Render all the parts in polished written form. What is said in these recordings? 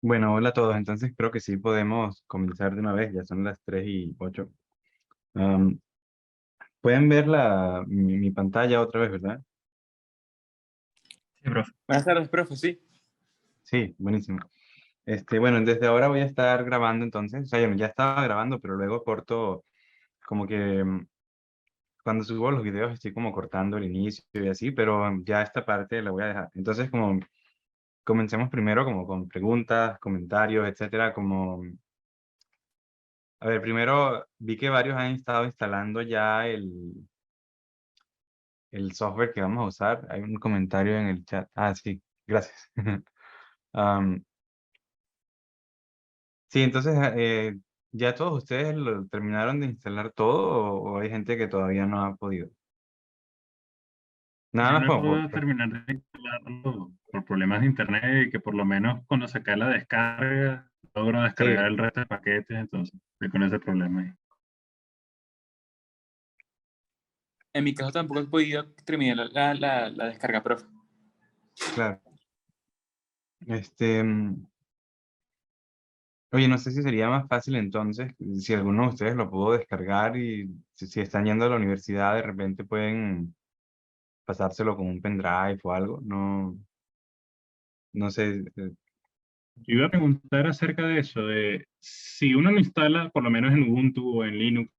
Bueno, hola a todos. Entonces creo que sí podemos comenzar de una vez. Ya son las 3:08. Am, Pueden ver mi pantalla otra vez, ¿verdad? Sí, profe. Buenas tardes, profe, sí. Sí, buenísimo. Bueno, desde ahora voy a estar grabando entonces. O sea, ya estaba grabando, pero luego corto como que cuando subo los videos estoy como cortando el inicio y así, pero ya esta parte la voy a dejar. Entonces, como comencemos primero como con preguntas, comentarios, etcétera, como a ver, primero vi que varios han estado instalando ya el software que vamos a usar. Hay un comentario en el chat. Ah, sí, gracias. Am, sí, entonces, ¿ya todos ustedes lo terminaron de instalar todo o hay gente que todavía no ha podido? Nada Yo más no he como podido terminar de instalarlo por problemas de internet y que por lo menos cuando saqué la descarga logro descargar sí, el resto de paquetes, entonces estoy con ese problema ahí. En mi caso tampoco he podido terminar la descarga, profe. claro. Este, mm, Oye, no sé si sería más fácil entonces, si alguno de ustedes lo pudo descargar y si están yendo a la universidad, de repente pueden pasárselo con un pendrive o algo. No, no sé. Yo iba a preguntar acerca de eso, de si uno lo instala por lo menos en Ubuntu o en Linux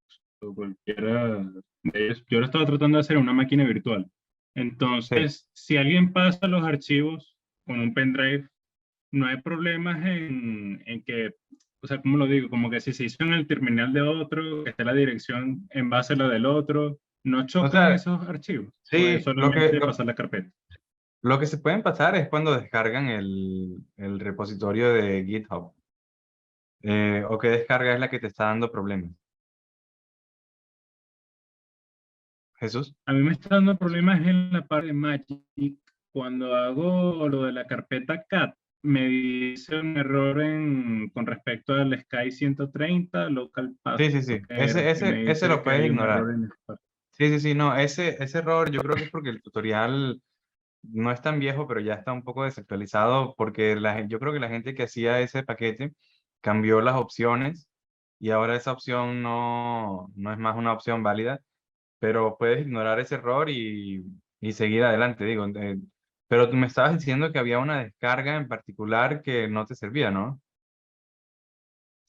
o cualquiera de ellos. Yo lo estaba tratando de hacer en una máquina virtual. Sí. Entonces, si alguien pasa los archivos con un pendrive, no hay problemas en que, o sea, ¿cómo lo digo? Como que si se hizo en el terminal de otro, que esté la dirección en base a la del otro, ¿no O chocan sea, esos archivos? ¿O es sí, solamente pasar la carpeta? lo que se pueden pasar es cuando descargan el repositorio de GitHub. O qué descarga es la que te está dando problemas. Jesús. A mí me está dando problemas en la parte de Magic. Cuando hago lo de la carpeta cat, me dice un error con respecto al Sky 130 Local Sí, sí, sí. Pathfinder, Ese, que ese, me ese dice lo que puedes hay un ignorar. error en el espacio. Sí, sí, sí, no, ese error yo creo que es porque el tutorial no es tan viejo, pero ya está un poco desactualizado porque yo creo que la gente que hacía ese paquete cambió las opciones y ahora esa opción no es más una opción válida, pero puedes ignorar ese error y seguir adelante, digo. Pero tú me estabas diciendo que había una descarga en particular que no te servía, ¿no?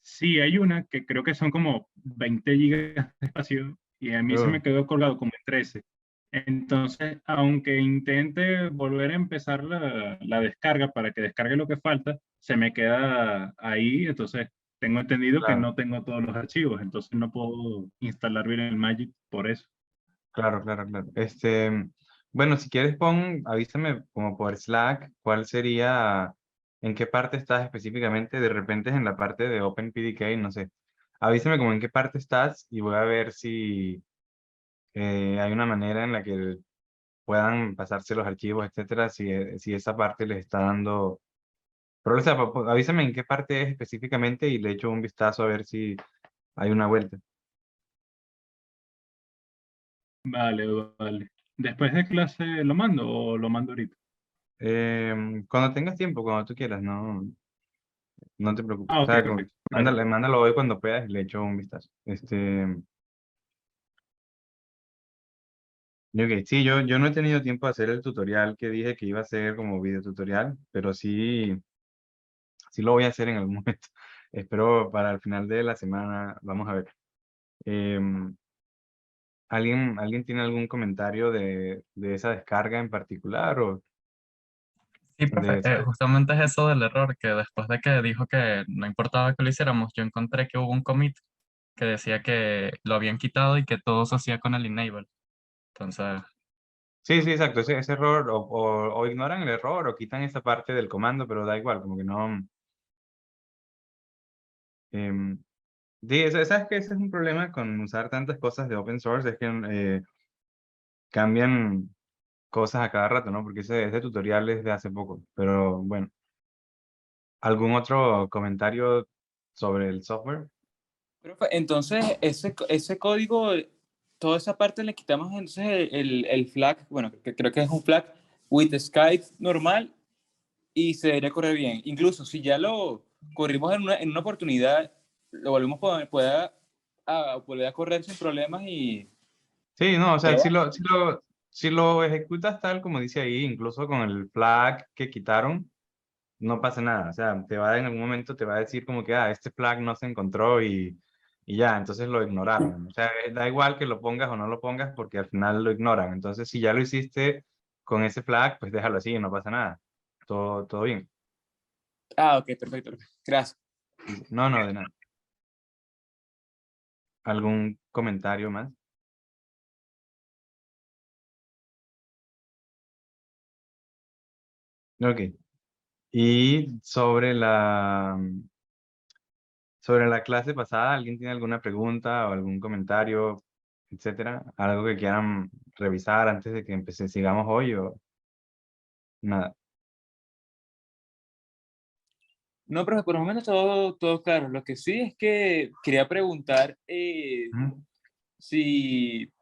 Sí, hay una que creo que son como 20 gigas de espacio y a mí se Uh, me quedó colgado como en 13. Entonces, aunque intente volver a empezar la descarga para que descargue lo que falta, se me queda ahí. Entonces, tengo entendido que claro, no tengo todos los archivos, entonces no puedo instalar bien el Magic por eso. claro, claro, claro. Bueno, si quieres avísame como por Slack, cuál sería, en qué parte estás específicamente, de repente es en la parte de OpenPDK, no sé. Avísame como en qué parte estás y voy a ver si hay una manera en la que puedan pasarse los archivos, etcétera, si esa parte les está dando. Pero, o sea, avísame en qué parte es específicamente y le echo un vistazo a ver si hay una vuelta. Vale, vale. Después de clase, ¿lo mando o lo mando ahorita? Cuando tengas tiempo, cuando tú quieras, no te preocupes. Ah, O ok, sea, perfecto. Vale. mándalo hoy cuando puedas y le echo un vistazo. Ok, sí, yo no he tenido tiempo de hacer el tutorial que dije que iba a hacer como video tutorial, pero sí lo voy a hacer en algún momento. Espero para el final de la semana, vamos a ver. Em, ¿Alguien tiene algún comentario de esa descarga en particular o Sí, de profe, esa? justamente es eso del error, que después de que dijo que no importaba que lo hiciéramos, yo encontré que hubo un commit que decía que lo habían quitado y que todo se hacía con el enable. Entonces, Sí, sí, exacto, ese error, o ignoran el error o quitan esa parte del comando, pero da igual, como que no. em, sí, sabes que ese es un problema con usar tantas cosas de open source, es que cambian cosas a cada rato, ¿no? Porque ese tutorial es de hace poco, pero bueno. ¿Algún otro comentario sobre el software? Profe, entonces, ese código, toda esa parte le quitamos entonces el flag, bueno, que creo que es un flag with Skype normal y se debería correr bien. Incluso si ya lo corrimos en una oportunidad, lo volvemos a volver a correr sin problemas y Sí, no, o sea, todo. si lo ejecutas tal como dice ahí, incluso con el flag que quitaron, no pasa nada. O sea, en algún momento te va a decir como que, este flag no se encontró y ya, entonces lo ignoraron. O sea, da igual que lo pongas o no lo pongas porque al final lo ignoran. Entonces, si ya lo hiciste con ese flag, pues déjalo así, no pasa nada. Todo bien. Ah, ok, perfecto. Gracias. No, no, de nada. ¿Algún comentario más? Ok. Y sobre la clase pasada, ¿alguien tiene alguna pregunta o algún comentario, etcétera? ¿Algo que quieran revisar antes de que sigamos hoy o nada? No, pero por lo menos todo claro. Lo que sí es que quería preguntar Ujú. si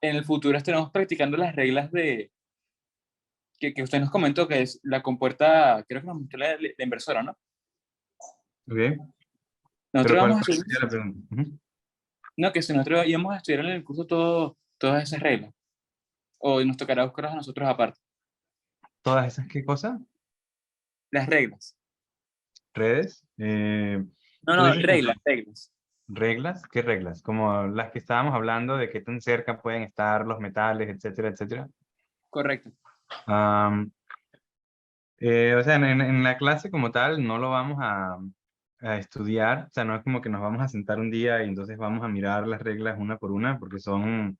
en el futuro estaremos practicando las reglas que usted nos comentó, que es la compuerta, creo que nos mostró la inversora, ¿no? Ok. Pero Nosotros ¿cuál vamos a cuál estudiar, sería la pregunta? Ujú. no, que si nosotros íbamos a estudiar en el curso todas esas reglas, o nos tocará buscarlas a nosotros aparte. ¿Todas esas qué cosas? Las reglas. ¿Redes? No, ¿Tú no, dices como reglas. reglas? ¿Qué reglas? Como las que estábamos hablando de qué tan cerca pueden estar los metales, etcétera, etcétera. Correcto. Am, o sea, en la clase como tal no lo vamos a estudiar, o sea, no es como que nos vamos a sentar un día y entonces vamos a mirar las reglas una por una, porque son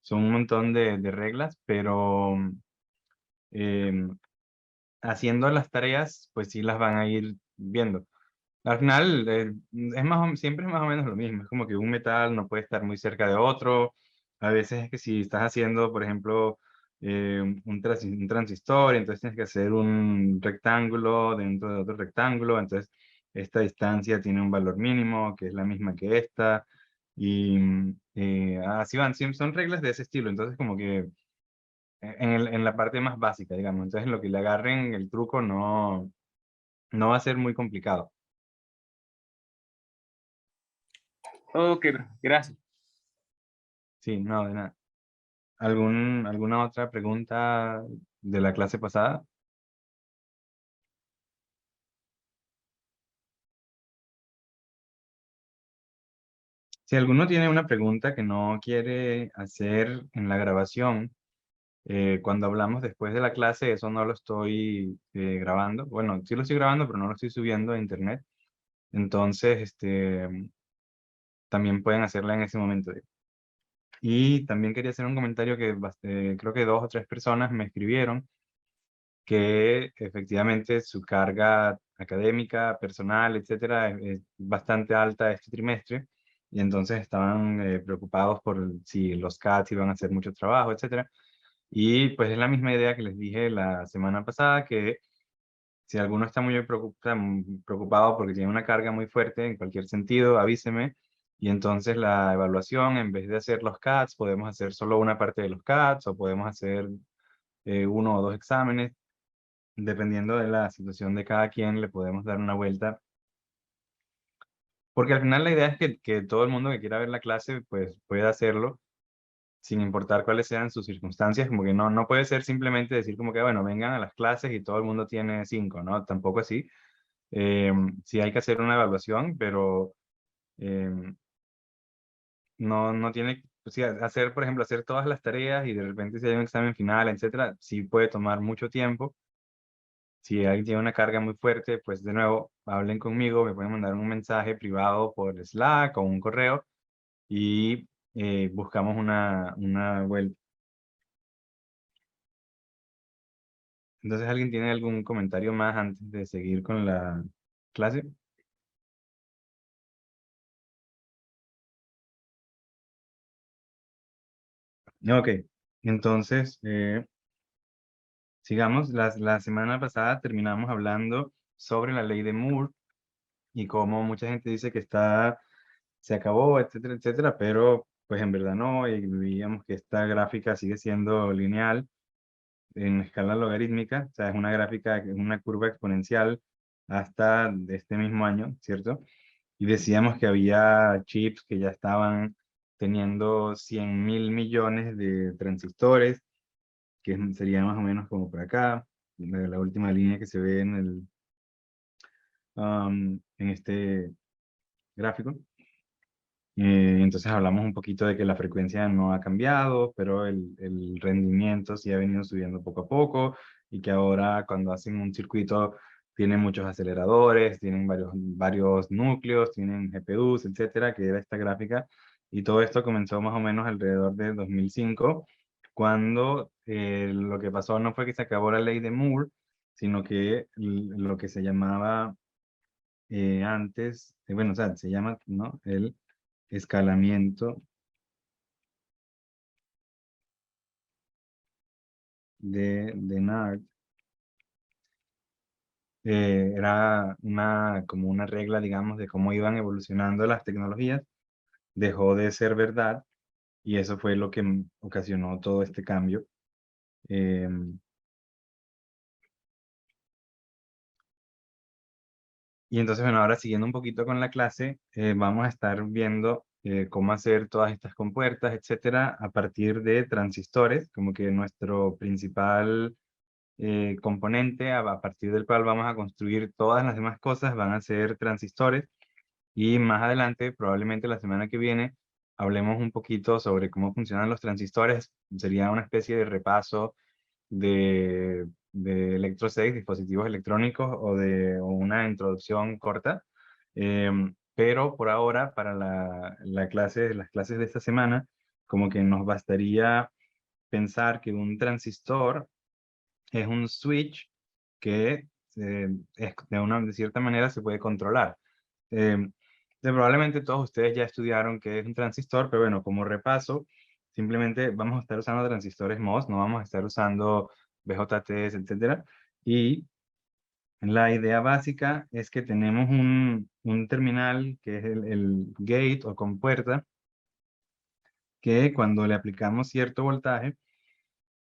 un montón de reglas, pero em, haciendo las tareas, pues sí las van a ir viendo. Al final, siempre es más o menos lo mismo, es como que un metal no puede estar muy cerca de otro, a veces es que si estás haciendo, por ejemplo, un transistor, entonces tienes que hacer un rectángulo dentro de otro rectángulo, entonces esta distancia tiene un valor mínimo, que es la misma que esta, y así van, siempre son reglas de ese estilo, entonces como que en la parte más básica, digamos, entonces lo que le agarren el truco no va a ser muy complicado. Ok, gracias. Sí, no, de nada. ¿Alguna otra pregunta de la clase pasada? Si alguno tiene una pregunta que no quiere hacer en la grabación, cuando hablamos después de la clase, eso no lo estoy grabando. Bueno, sí lo estoy grabando, pero no lo estoy subiendo a internet. Entonces, también pueden hacerla en ese momento. Y también quería hacer un comentario que creo que 2 o 3 personas me escribieron que efectivamente su carga académica, personal, etcétera, es bastante alta este trimestre y entonces estaban preocupados por si los CATs iban a hacer mucho trabajo, etcétera. Y pues es la misma idea que les dije la semana pasada, que si alguno está muy preocupado porque tiene una carga muy fuerte en cualquier sentido, avíseme. Y entonces la evaluación, en vez de hacer los CATs, podemos hacer solo una parte de los CATs o podemos hacer 1 o 2 exámenes. Dependiendo de la situación de cada quien, le podemos dar una vuelta. Porque al final la idea es que todo el mundo que quiera ver la clase, pues pueda hacerlo, sin importar cuáles sean sus circunstancias. Como que no puede ser simplemente decir como que, bueno, vengan a las clases y todo el mundo tiene 5, ¿no? Tampoco así. Sí hay que hacer una evaluación, pero no tiene, pues sí, hacer, por ejemplo, hacer todas las tareas y de repente si hay un examen final, etcétera, sí puede tomar mucho tiempo. Si alguien tiene una carga muy fuerte, pues de nuevo, hablen conmigo, me pueden mandar un mensaje privado por Slack o un correo y buscamos una vuelta. Entonces, ¿alguien tiene algún comentario más antes de seguir con la clase? Ok, entonces, sigamos. La semana pasada terminamos hablando sobre la ley de Moore y cómo mucha gente dice que se acabó, etcétera, etcétera, pero pues en verdad no, y veíamos que esta gráfica sigue siendo lineal. en escala logarítmica, o sea, es una gráfica, es una curva exponencial hasta de este mismo año, ¿cierto? Y decíamos que había chips que ya estaban teniendo 100.000 millones de transistores, que sería más o menos como por acá, la última línea que se ve en este gráfico. Entonces hablamos un poquito de que la frecuencia no ha cambiado, pero el rendimiento sí ha venido subiendo poco a poco y que ahora cuando hacen un circuito tienen muchos aceleradores, tienen varios núcleos, tienen GPUs, etcétera, que era esta gráfica. Y todo esto comenzó más o menos alrededor de 2005, cuando lo que pasó no fue que se acabó la ley de Moore, sino que lo que se llamaba antes, bueno, o sea, se llama, ¿no? El escalamiento de Dennard. Era como una regla, digamos, de cómo iban evolucionando las tecnologías. Dejó de ser verdad y eso fue lo que ocasionó todo este cambio. Y entonces, bueno, ahora siguiendo un poquito con la clase, vamos a estar viendo cómo hacer todas estas compuertas, etcétera, a partir de transistores, como que nuestro principal componente a partir del cual vamos a construir todas las demás cosas van a ser transistores. Y más adelante, probablemente la semana que viene, hablemos un poquito sobre cómo funcionan los transistores. Sería una especie de repaso de Electro 6, dispositivos electrónicos, o una introducción corta. Pero por ahora, para las clases de esta semana, como que nos bastaría pensar que un transistor es un switch que de cierta manera se puede controlar. Eh, Probablemente todos ustedes ya estudiaron qué es un transistor, pero bueno, como repaso, simplemente vamos a estar usando transistores MOS, no vamos a estar usando BJTs, etcétera. Y la idea básica es que tenemos un terminal que es el gate o compuerta, que cuando le aplicamos cierto voltaje,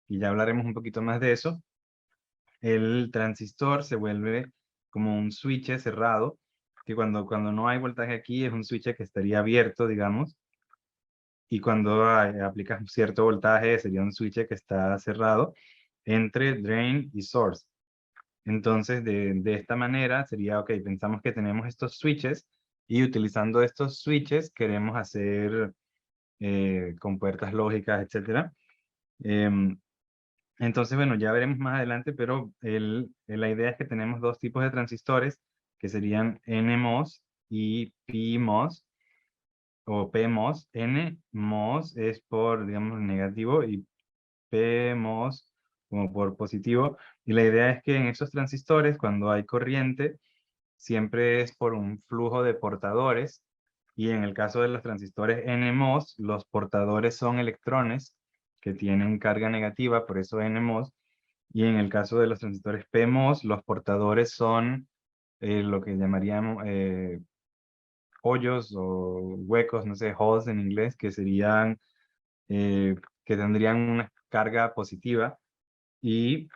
y ya hablaremos un poquito más de eso, el transistor se vuelve como un switch cerrado, que cuando no hay voltaje aquí es un switch que estaría abierto, digamos, y cuando aplicas cierto voltaje sería un switch que está cerrado entre drain y source. Entonces, de esta manera sería, ok, pensamos que tenemos estos switches y utilizando estos switches queremos hacer compuertas lógicas, etcétera. Entonces, bueno, ya veremos más adelante, pero la idea es que tenemos dos tipos de transistores, que serían NMOS y PMOS, o PMOS. NMOS es por, digamos, negativo y PMOS como por positivo. Y la idea es que en esos transistores, cuando hay corriente, siempre es por un flujo de portadores. Y en el caso de los transistores NMOS, los portadores son electrones que tienen carga negativa, por eso NMOS. Y en el caso de los transistores PMOS, los portadores son lo que llamaríamos hoyos o huecos, no sé, holes en inglés, que serían, que tendrían una carga positiva y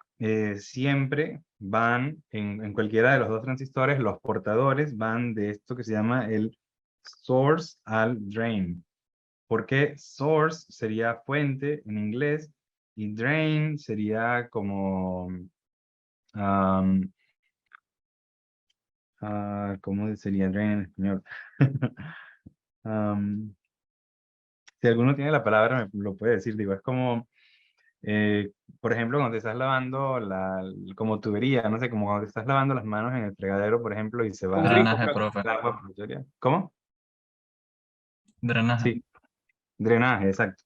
siempre van, en cualquiera de los dos transistores, los portadores van de esto que se llama el source al drain. Porque source sería fuente en inglés y drain sería como ¿cómo sería drain en español? Am, si alguno tiene la palabra, me lo puede decir. Digo, es como, eh, por ejemplo, cuando te estás lavando como tubería, no sé, como cuando te estás lavando las manos en el fregadero, por ejemplo, y se Un va grifo, Drenaje, creo que profe. el agua por la tubería. ¿Cómo? Drenaje. Sí, drenaje, exacto.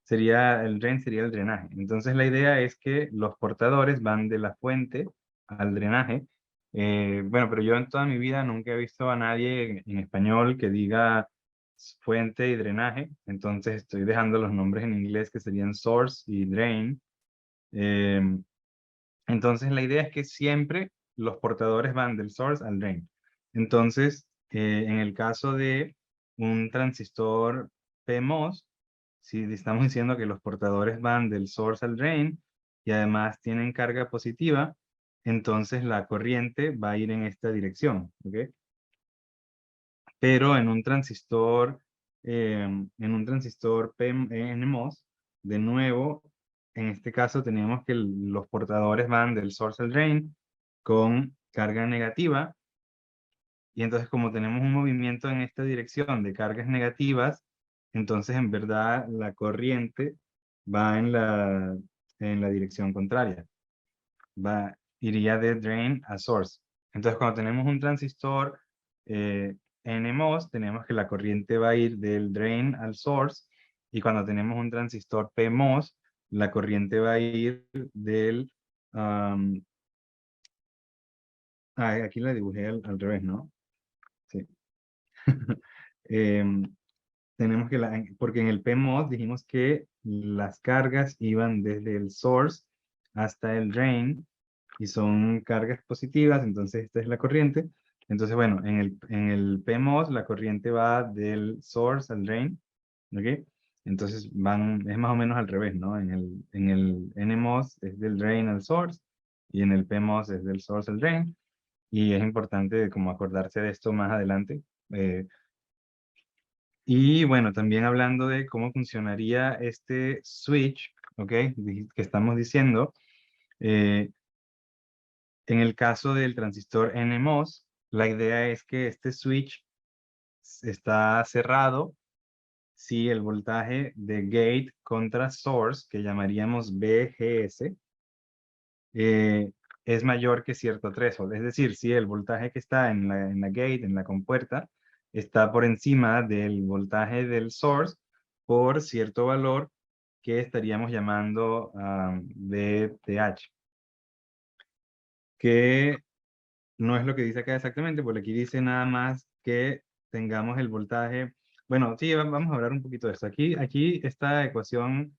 El drain sería el drenaje. Entonces la idea es que los portadores van de la fuente al drenaje. Bueno, pero yo en toda mi vida nunca he visto a nadie en español que diga fuente y drenaje. Entonces estoy dejando los nombres en inglés que serían source y drain. Em, entonces la idea es que siempre los portadores van del source al drain. Entonces, en el caso de un transistor PMOS, si estamos diciendo que los portadores van del source al drain, y además tienen carga positiva, entonces la corriente va a ir en esta dirección, ¿ok? Pero en un transistor NMOS, de nuevo, en este caso tenemos que los portadores van del source al drain con carga negativa, y entonces como tenemos un movimiento en esta dirección de cargas negativas, entonces en verdad la corriente va en la dirección contraria. Iría de drain a source. Entonces cuando tenemos un transistor NMOS, tenemos que la corriente va a ir del drain al source, y cuando tenemos un transistor PMOS, la corriente va a ir del... aquí la dibujé al revés, ¿no? Sí. Em, tenemos que, porque en el PMOS dijimos que las cargas iban desde el source hasta el drain, y son cargas positivas, entonces esta es la corriente. Entonces, bueno, en el PMOS la corriente va del source al drain, ¿ok? Entonces es más o menos al revés, ¿no? En el NMOS es del drain al source, y en el PMOS es del source al drain, y es importante como acordarse de esto más adelante. Y bueno, también hablando de cómo funcionaría este switch, ¿ok? Que estamos diciendo, eh, en el caso del transistor NMOS, la idea es que este switch está cerrado si el voltaje de gate contra source, que llamaríamos BGS, eh, es mayor que cierto threshold. Es decir, si el voltaje que está en la gate, en la compuerta, está por encima del voltaje del source por cierto valor que estaríamos llamando VTH. Que no es lo que dice acá exactamente, porque aquí dice nada más que tengamos el voltaje. Bueno, sí, vamos a hablar un poquito de esto. Aquí esta ecuación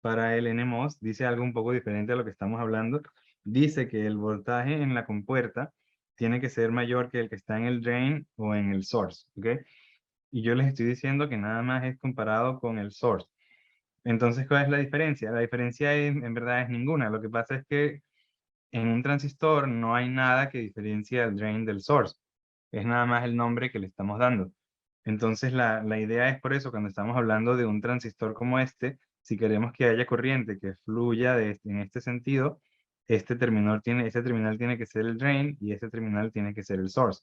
para el NMOS dice algo un poco diferente a lo que estamos hablando. Dice que el voltaje en la compuerta tiene que ser mayor que el que está en el drain o en el source, ¿ok? Y yo les estoy diciendo que nada más es comparado con el source. Entonces, ¿cuál es la diferencia? La diferencia en verdad es ninguna. Lo que pasa es que en un transistor no hay nada que diferencie al drain del source. Es nada más el nombre que le estamos dando. Entonces la idea es por eso, cuando estamos hablando de un transistor como este, si queremos que haya corriente que fluya en este sentido, este terminal tiene que ser el drain y este terminal tiene que ser el source.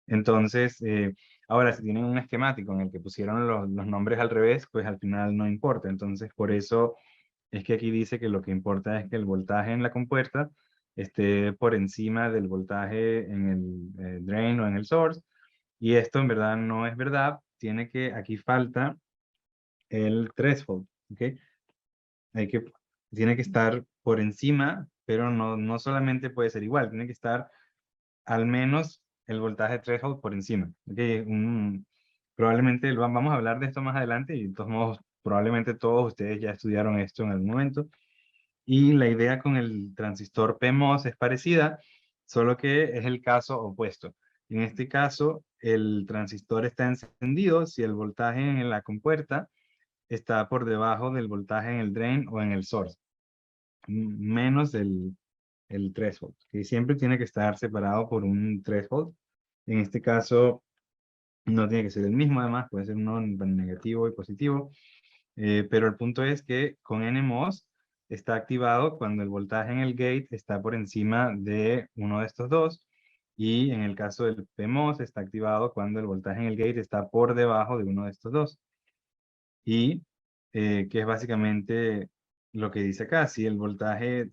Entonces, ahora si tienen un esquemático en el que pusieron los nombres al revés, pues al final no importa. Entonces, por eso es que aquí dice que lo que importa es que el voltaje en la compuerta esté por encima del voltaje en el drain o en el source, y esto en verdad no es verdad. Aquí falta el threshold, ¿ok? Hay que, tiene que estar por encima, pero no solamente puede ser igual, tiene que estar al menos el voltaje threshold por encima, ¿ok? Probablemente vamos a hablar de esto más adelante, y de todos modos, probablemente todos ustedes ya estudiaron esto en algún momento. Y la idea con el transistor PMOS es parecida, solo que es el caso opuesto. En este caso, el transistor está encendido si el voltaje en la compuerta está por debajo del voltaje en el drain o en el source, menos el threshold, que siempre tiene que estar separado por un threshold. En este caso, no tiene que ser el mismo, además, puede ser uno negativo y positivo. Pero el punto es que con NMOS está activado cuando el voltaje en el gate está por encima de uno de estos dos, y en el caso del PMOS está activado cuando el voltaje en el gate está por debajo de uno de estos dos. Y que es básicamente lo que dice acá, si el voltaje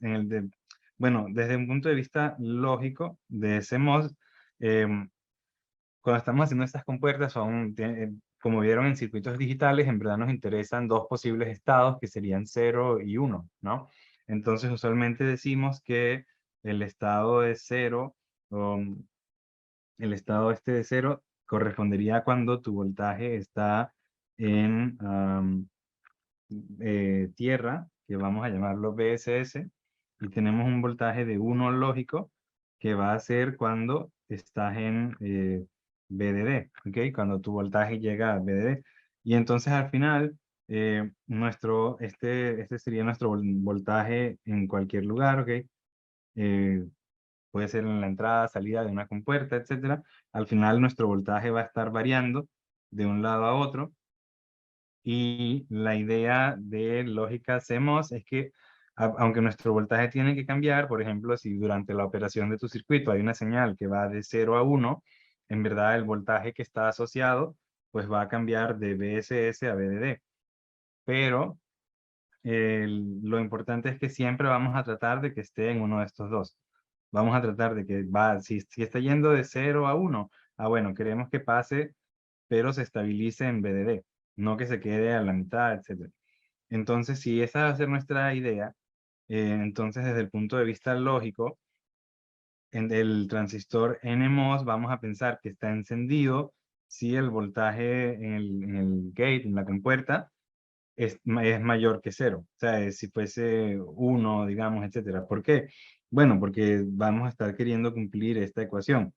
bueno, desde un punto de vista lógico de CMOS, cuando estamos haciendo estas compuertas, como vieron en circuitos digitales, en verdad nos interesan dos posibles estados que serían 0 y 1, ¿no? Entonces usualmente decimos que el estado de 0, el estado este de 0 correspondería a cuando tu voltaje está en tierra, que vamos a llamarlo BSS, y tenemos un voltaje de 1 lógico, que va a ser cuando estás en VDD, ¿ok? Cuando tu voltaje llega a VDD. Y entonces al final, este sería nuestro voltaje en cualquier lugar, ¿ok? Puede ser en la entrada, salida de una compuerta, etcétera. Al final nuestro voltaje va a estar variando de un lado a otro. Y la idea de lógica CMOS es que, aunque nuestro voltaje tiene que cambiar, por ejemplo, si durante la operación de tu circuito hay una señal que va de 0 a 1, en verdad el voltaje que está asociado, pues va a cambiar de VSS a VDD. Pero lo importante es que siempre vamos a tratar de que esté en uno de estos dos. Vamos a tratar de que si está yendo de 0 a 1, bueno, queremos que pase, pero se estabilice en VDD, no que se quede a la mitad, etc. Entonces, si esa va a ser nuestra idea, entonces desde el punto de vista lógico, en el transistor NMOS vamos a pensar que está encendido si el voltaje en el gate, en la compuerta, es mayor que 0. O sea, si fuese 1, digamos, etcétera. ¿Por qué? Bueno, porque vamos a estar queriendo cumplir esta ecuación.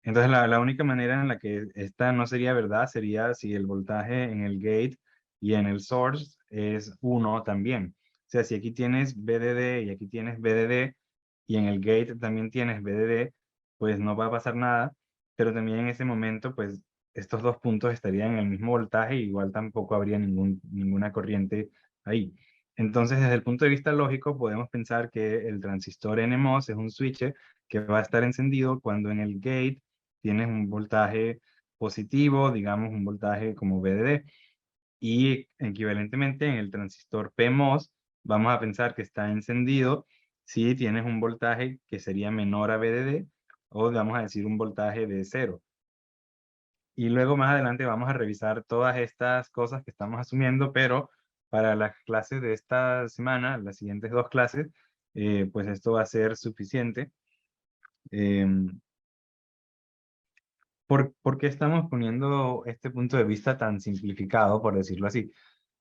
Entonces, la única manera en la que esta no sería verdad sería si el voltaje en el gate y en el source es 1 también. O sea, si aquí tienes VDD y aquí tienes VDD y en el gate también tienes VDD, pues no va a pasar nada, pero también en ese momento, pues estos dos puntos estarían en el mismo voltaje y igual tampoco habría ninguna corriente ahí. Entonces, desde el punto de vista lógico, podemos pensar que el transistor NMOS es un switch que va a estar encendido cuando en el gate tienes un voltaje positivo, digamos un voltaje como VDD, y equivalentemente en el transistor PMOS vamos a pensar que está encendido si tienes un voltaje que sería menor a VDD, o vamos a decir un voltaje de 0. Y luego más adelante vamos a revisar todas estas cosas que estamos asumiendo, pero para las clases de esta semana, las siguientes dos clases, pues esto va a ser suficiente. ¿Por qué estamos poniendo este punto de vista tan simplificado, por decirlo así?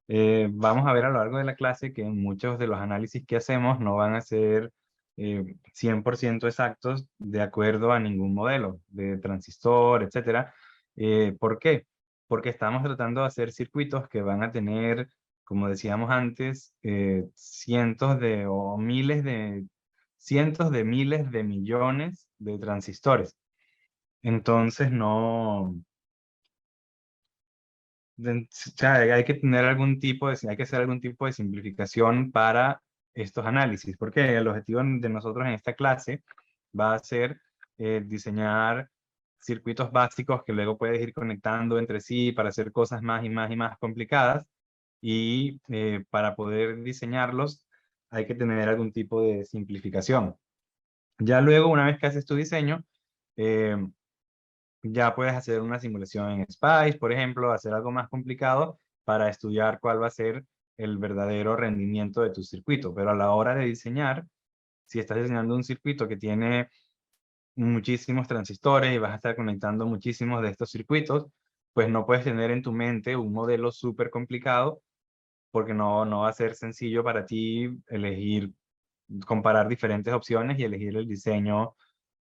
Vamos a ver a lo largo de la clase que muchos de los análisis que hacemos no van a ser 100% exactos de acuerdo a ningún modelo de transistor, etcétera. ¿Por qué? Porque estamos tratando de hacer circuitos que van a tener, como decíamos antes, cientos de miles de millones de transistores. Entonces o sea, hay que tener hay que hacer algún tipo de simplificación para estos análisis, porque el objetivo de nosotros en esta clase va a ser diseñar circuitos básicos que luego puedes ir conectando entre sí para hacer cosas más y más y más complicadas, y para poder diseñarlos hay que tener algún tipo de simplificación. Ya luego, una vez que haces tu diseño, eh, ya puedes hacer una simulación en Spice, por ejemplo, hacer algo más complicado para estudiar cuál va a ser el verdadero rendimiento de tu circuito. Pero a la hora de diseñar, si estás diseñando un circuito que tiene muchísimos transistores y vas a estar conectando muchísimos de estos circuitos, pues no puedes tener en tu mente un modelo súper complicado, porque no va a ser sencillo para ti comparar diferentes opciones y elegir el diseño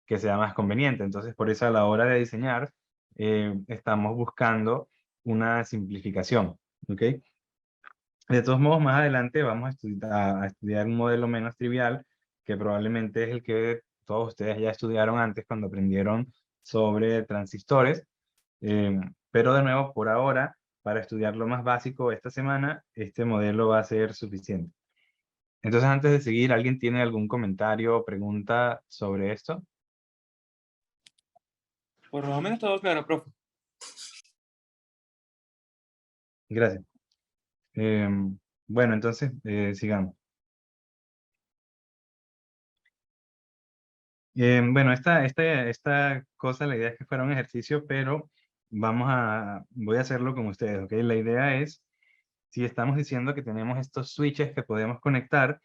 que sea más conveniente. Entonces, por eso a la hora de diseñar, estamos buscando una simplificación, ¿ok? De todos modos, más adelante vamos a estudiar un modelo menos trivial, que probablemente es el que todos ustedes ya estudiaron antes cuando aprendieron sobre transistores. Pero de nuevo, por ahora, para estudiar lo más básico esta semana, este modelo va a ser suficiente. Entonces, antes de seguir, ¿alguien tiene algún comentario o pregunta sobre esto? Por lo menos todo claro, profe. Gracias. Bueno, entonces, sigamos. Bueno, esta cosa, la idea es que fuera un ejercicio, pero voy a hacerlo con ustedes, ¿ok? La idea es, si estamos diciendo que tenemos estos switches que podemos conectar,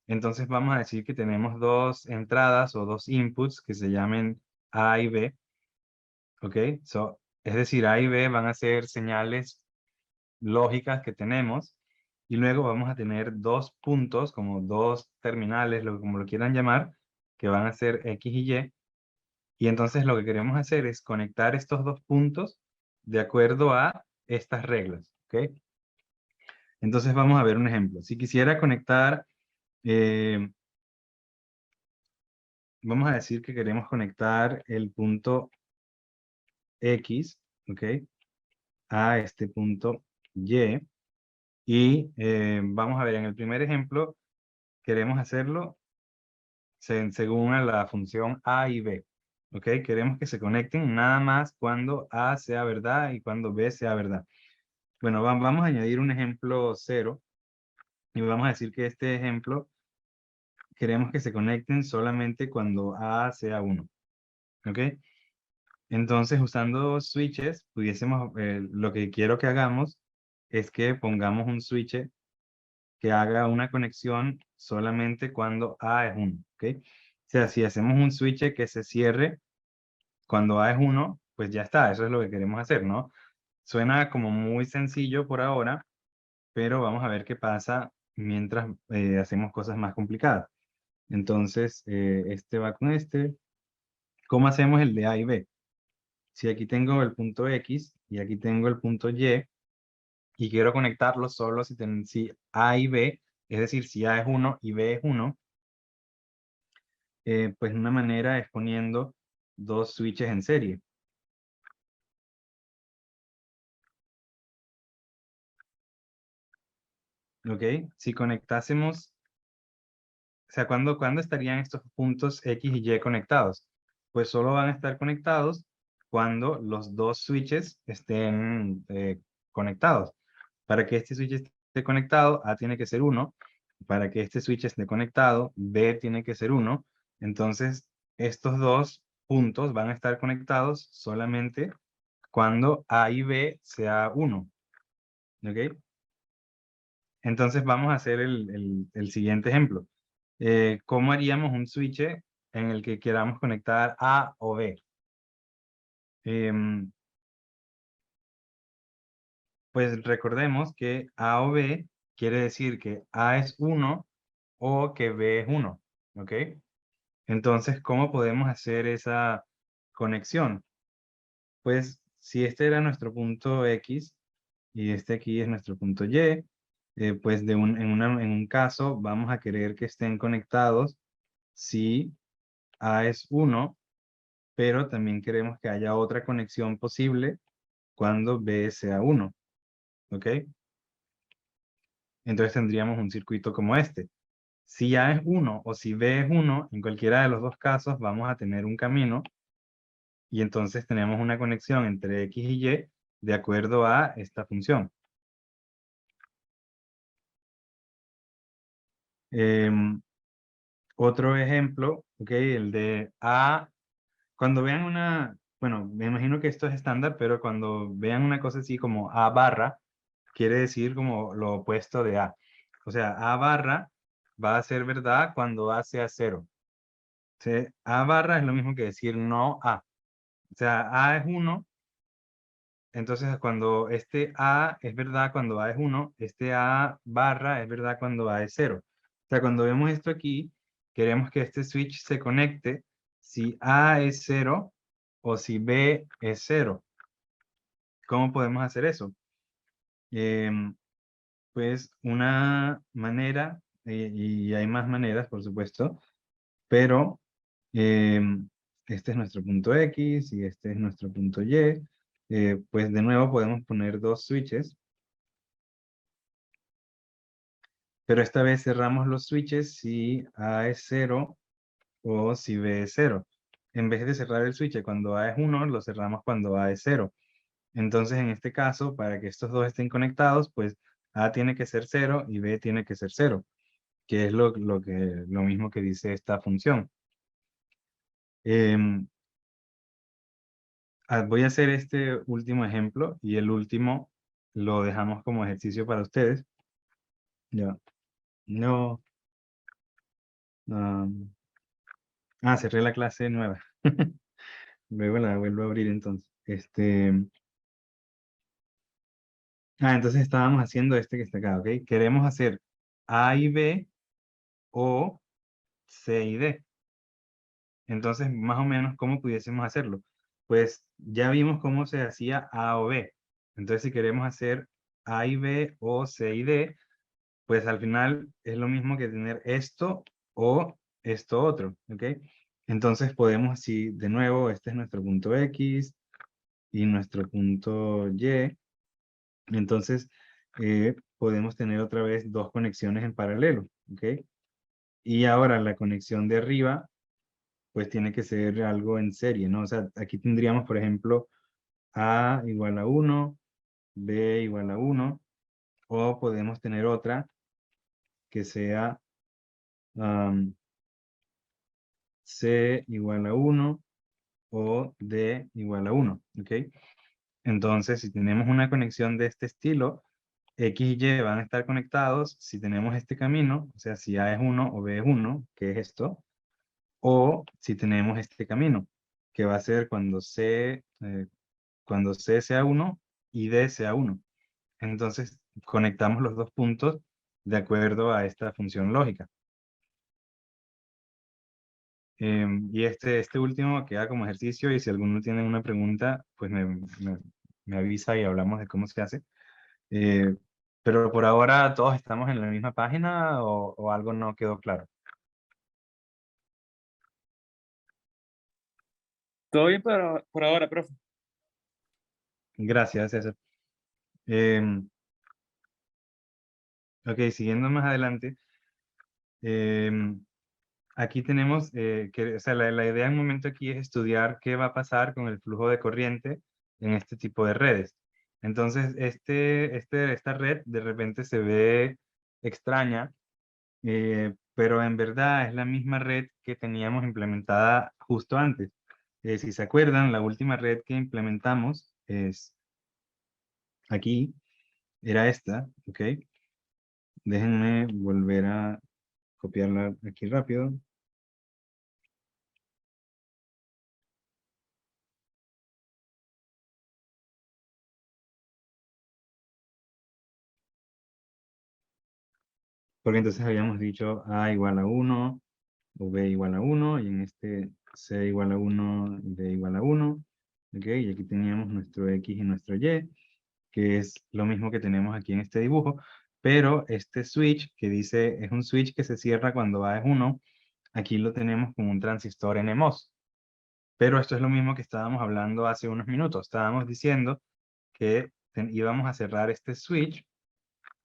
entonces vamos a decir que tenemos dos entradas o dos inputs que se llamen A y B, ¿ok? Es decir, A y B van a ser señales lógicas que tenemos, y luego vamos a tener dos puntos, como dos terminales, como lo quieran llamar, que van a ser X y Y. Y entonces lo que queremos hacer es conectar estos dos puntos de acuerdo a estas reglas, ¿ok? Entonces vamos a ver un ejemplo. Si quisiera conectar, vamos a decir que queremos conectar el punto X, ¿ok? A este punto Y. Y vamos a ver, en el primer ejemplo, queremos hacerlo según a la función A y B. ¿Ok? Queremos que se conecten nada más cuando A sea verdad y cuando B sea verdad. Bueno, vamos a añadir un ejemplo 0 y vamos a decir que este ejemplo queremos que se conecten solamente cuando A sea 1. ¿Ok? Entonces, usando switches, pudiésemos, lo que quiero que hagamos es que pongamos un switch que haga una conexión solamente cuando A es 1. ¿Ok? O sea, si hacemos un switch que se cierre cuando A es 1, pues ya está, eso es lo que queremos hacer, ¿no? Suena como muy sencillo por ahora, pero vamos a ver qué pasa mientras hacemos cosas más complicadas. Entonces, este va con este. ¿Cómo hacemos el de A y B? Si aquí tengo el punto X y aquí tengo el punto y quiero conectarlos solo si A y B, es decir, si A es 1 y B es 1, pues una manera es poniendo dos switches en serie. ¿Ok? Si conectásemos, o sea, ¿cuándo estarían estos puntos X y Y conectados? Pues solo van a estar conectados cuando los dos switches estén conectados. Para que este switch esté conectado, A tiene que ser 1. Para que este switch esté conectado, B tiene que ser 1. Entonces, estos dos puntos van a estar conectados solamente cuando A y B sea 1. ¿Ok? Entonces vamos a hacer el siguiente ejemplo. ¿Cómo haríamos un switch en el que queramos conectar A o B? Em, pues recordemos que A o B quiere decir que A es 1 o que B es 1. ¿Ok? Entonces, ¿cómo podemos hacer esa conexión? Pues si este era nuestro punto X y este aquí es nuestro punto Y, pues en un caso vamos a querer que estén conectados si A es 1, pero también queremos que haya otra conexión posible cuando B sea 1. ¿Ok? Entonces tendríamos un circuito como este. Si A es 1 o si B es 1, en cualquiera de los dos casos vamos a tener un camino y entonces tenemos una conexión entre X y Y de acuerdo a esta función. Otro ejemplo, ¿ok? El de A. Cuando vean bueno, me imagino que esto es estándar, pero cuando vean una cosa así como A barra, quiere decir como lo opuesto de A. O sea, A barra va a ser verdad cuando A sea 0. ¿Sí? A barra es lo mismo que decir no A. O sea, A es 1, entonces cuando este A es verdad cuando A es 1, este A barra es verdad cuando A es 0. O sea, cuando vemos esto aquí, queremos que este switch se conecte si A es 0 o si B es 0. ¿Cómo podemos hacer eso? Em, pues una manera, y hay más maneras, por supuesto, pero este es nuestro punto X y este es nuestro punto Y. Pues de nuevo podemos poner dos switches, pero esta vez cerramos los switches si A es 0 o si B es 0. En vez de cerrar el switch cuando A es 1, lo cerramos cuando A es 0. Entonces, en este caso, para que estos dos estén conectados, pues A tiene que ser 0 y B tiene que ser 0, que es lo mismo que dice esta función. Em, voy a hacer este último ejemplo y el último lo dejamos como ejercicio para ustedes. Ya. No. Cerré la clase nueva. Luego la vuelvo a abrir entonces. Entonces estábamos haciendo este que está acá, ¿ok? Queremos hacer A y B o C y D. Entonces, más o menos, ¿cómo pudiésemos hacerlo? Pues ya vimos cómo se hacía A o B. Entonces, si queremos hacer A y B o C y D, pues al final es lo mismo que tener esto o esto otro, ¿ok? Entonces podemos así, de nuevo, este es nuestro punto X y nuestro punto Y. Entonces podemos tener otra vez dos conexiones en paralelo, ¿ok? Y ahora la conexión de arriba, pues tiene que ser algo en serie, ¿no? O sea, aquí tendríamos, por ejemplo, A igual a 1, B igual a 1, o podemos tener otra que sea C igual a 1 o D igual a 1, ¿ok? Entonces, si tenemos una conexión de este estilo, X y Y van a estar conectados si tenemos este camino, o sea, si A es 1 o B es 1, que es esto, o si tenemos este camino, que va a ser cuando C sea 1 y D sea 1. Entonces, conectamos los dos puntos de acuerdo a esta función lógica. Y este último queda como ejercicio y si alguno tiene una pregunta, pues me avisa y hablamos de cómo se hace. Eh, pero por ahora todos estamos en la misma página o algo no quedó claro. Todo bien por ahora, profe. Gracias, César. Em, ok, siguiendo más adelante. em, Aquí tenemos o sea, la idea en un momento aquí es estudiar qué va a pasar con el flujo de corriente en este tipo de redes. Entonces, esta red de repente se ve extraña, pero en verdad es la misma red que teníamos implementada justo antes. Si se acuerdan, la última red que implementamos es aquí, era esta, ¿ok? Déjenme volver a copiarla aquí rápido. Porque entonces habíamos dicho A igual a 1 o B igual a 1 y en este C igual a 1 y B igual a 1. ¿Ok? Y aquí teníamos nuestro X y nuestro Y, que es lo mismo que tenemos aquí en este dibujo, pero este switch que dice es un switch que se cierra cuando A es 1, aquí lo tenemos como un transistor NMOS. Pero esto es lo mismo que estábamos hablando hace unos minutos. Estábamos diciendo que íbamos a cerrar este switch.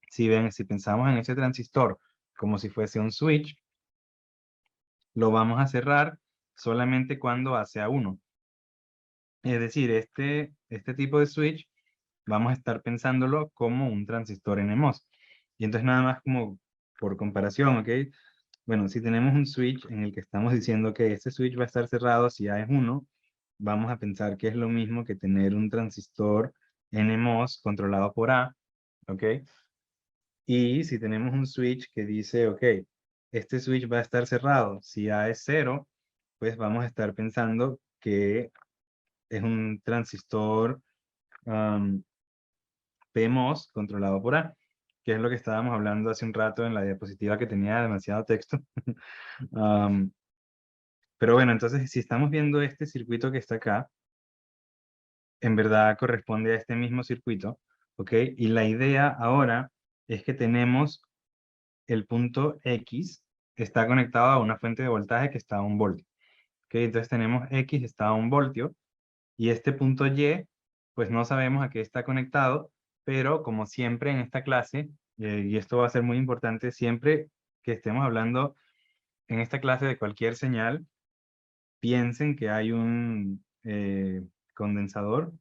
Si pensamos en ese transistor como si fuese un switch, lo vamos a cerrar solamente cuando A sea 1. Es decir, este tipo de switch vamos a estar pensándolo como un transistor NMOS. Y entonces nada más como por comparación, ¿ok? Bueno, si tenemos un switch en el que estamos diciendo que este switch va a estar cerrado si A es 1, vamos a pensar que es lo mismo que tener un transistor NMOS controlado por A, ¿ok? Y si tenemos un switch que dice, ok, este switch va a estar cerrado si A es 0, pues vamos a estar pensando que es un transistor PMOS controlado por A, que es lo que estábamos hablando hace un rato en la diapositiva que tenía demasiado texto. Pero bueno, entonces si estamos viendo este circuito que está acá, en verdad corresponde a este mismo circuito, ¿ok? Y la idea ahora es que tenemos el punto X está conectado a una fuente de voltaje que está a 1 voltio. ¿Ok? Entonces tenemos X está a 1 voltio y este punto Y, pues no sabemos a qué está conectado, pero como siempre en esta clase, y esto va a ser muy importante, siempre que estemos hablando en esta clase de cualquier señal, piensen que hay un condensador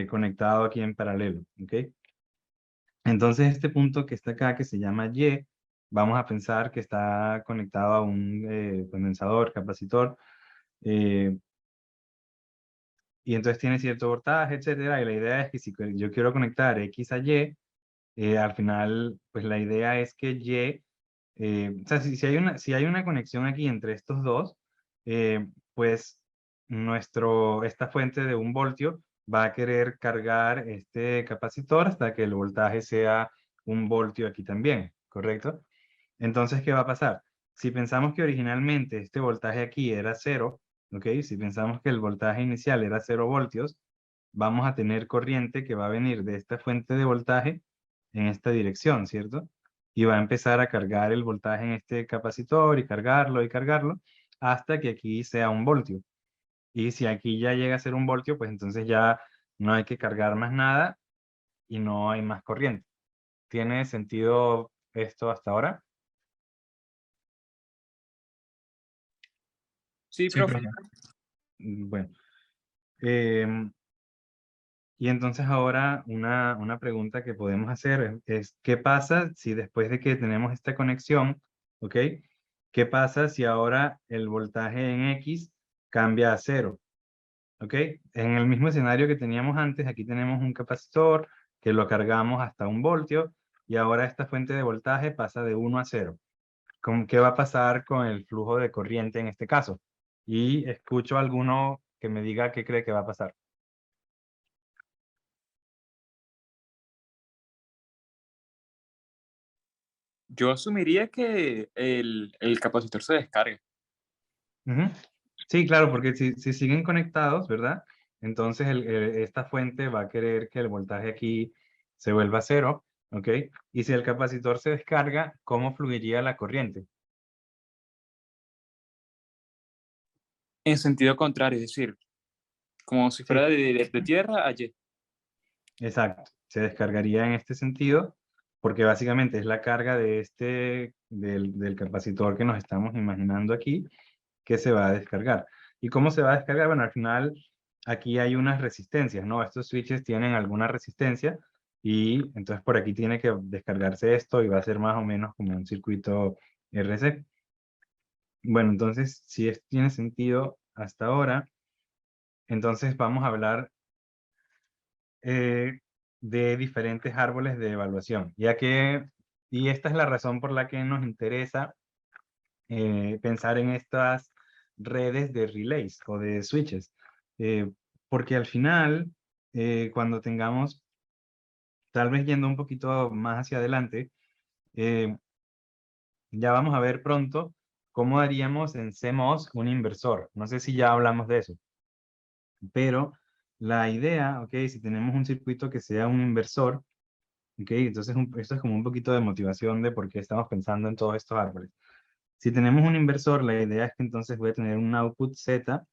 conectado aquí en paralelo, ¿ok? Entonces este punto que está acá, que se llama Y, vamos a pensar que está conectado a un condensador, capacitor, eh, y entonces tiene cierto voltaje, etcétera, y la idea es que si yo quiero conectar X a Y, al final, pues la idea es que Y, o sea, si hay una conexión aquí entre estos dos, pues esta fuente de 1 voltio va a querer cargar este capacitor hasta que el voltaje sea 1 voltio aquí también, ¿correcto? Entonces, ¿qué va a pasar? Si pensamos que originalmente este voltaje aquí era 0, ¿ok? Si pensamos que el voltaje inicial era 0 voltios, vamos a tener corriente que va a venir de esta fuente de voltaje en esta dirección, ¿cierto? Y va a empezar a cargar el voltaje en este capacitor y cargarlo hasta que aquí sea 1 voltio. Y si aquí ya llega a ser 1 voltio, pues entonces ya no hay que cargar más nada y no hay más corriente. ¿Tiene sentido esto hasta ahora? Sí, Sí, profe. profe. Bueno. em, y entonces ahora una pregunta que podemos hacer es, ¿qué pasa si después de que tenemos esta conexión, ¿ok? ¿Qué pasa si ahora el voltaje en X cambia a 0? ¿Ok? En el mismo escenario que teníamos antes, aquí tenemos un capacitor que lo cargamos hasta 1 voltio y ahora esta fuente de voltaje pasa de 1 a 0. ¿Qué va a pasar con el flujo de corriente en este caso? Y escucho a alguno que me diga qué cree que va a pasar. Yo asumiría que el capacitor se descarga. Ujú. Sí, claro, porque si siguen conectados, ¿verdad? Entonces esta fuente va a querer que el voltaje aquí se vuelva a 0, ¿ok? Y si el capacitor se descarga, ¿cómo fluiría la corriente? En sentido contrario, es decir, como si Sí, fuera de tierra a Y. exacto. Se descargaría en este sentido, porque básicamente es la carga de del capacitor que nos estamos imaginando aquí, que se va a descargar. ¿Y cómo se va a descargar? Bueno, al final aquí hay unas resistencias, ¿no? Estos switches tienen alguna resistencia y entonces por aquí tiene que descargarse esto y va a ser más o menos como un circuito RC. Bueno, entonces, si tiene sentido hasta ahora, entonces vamos a hablar eh, de diferentes árboles de evaluación, y esta es la razón por la que nos interesa pensar en estas redes de relays o de switches, eh, porque al final, cuando tengamos, tal vez yendo un poquito más hacia adelante, eh, ya vamos a ver pronto cómo haríamos en CMOS un inversor. No sé si ya hablamos de eso, pero la idea, ok, si tenemos un circuito que sea un inversor, ok, entonces esto es como un poquito de motivación de por qué estamos pensando en todos estos árboles. Si tenemos un inversor, la idea es que entonces voy a tener un output Z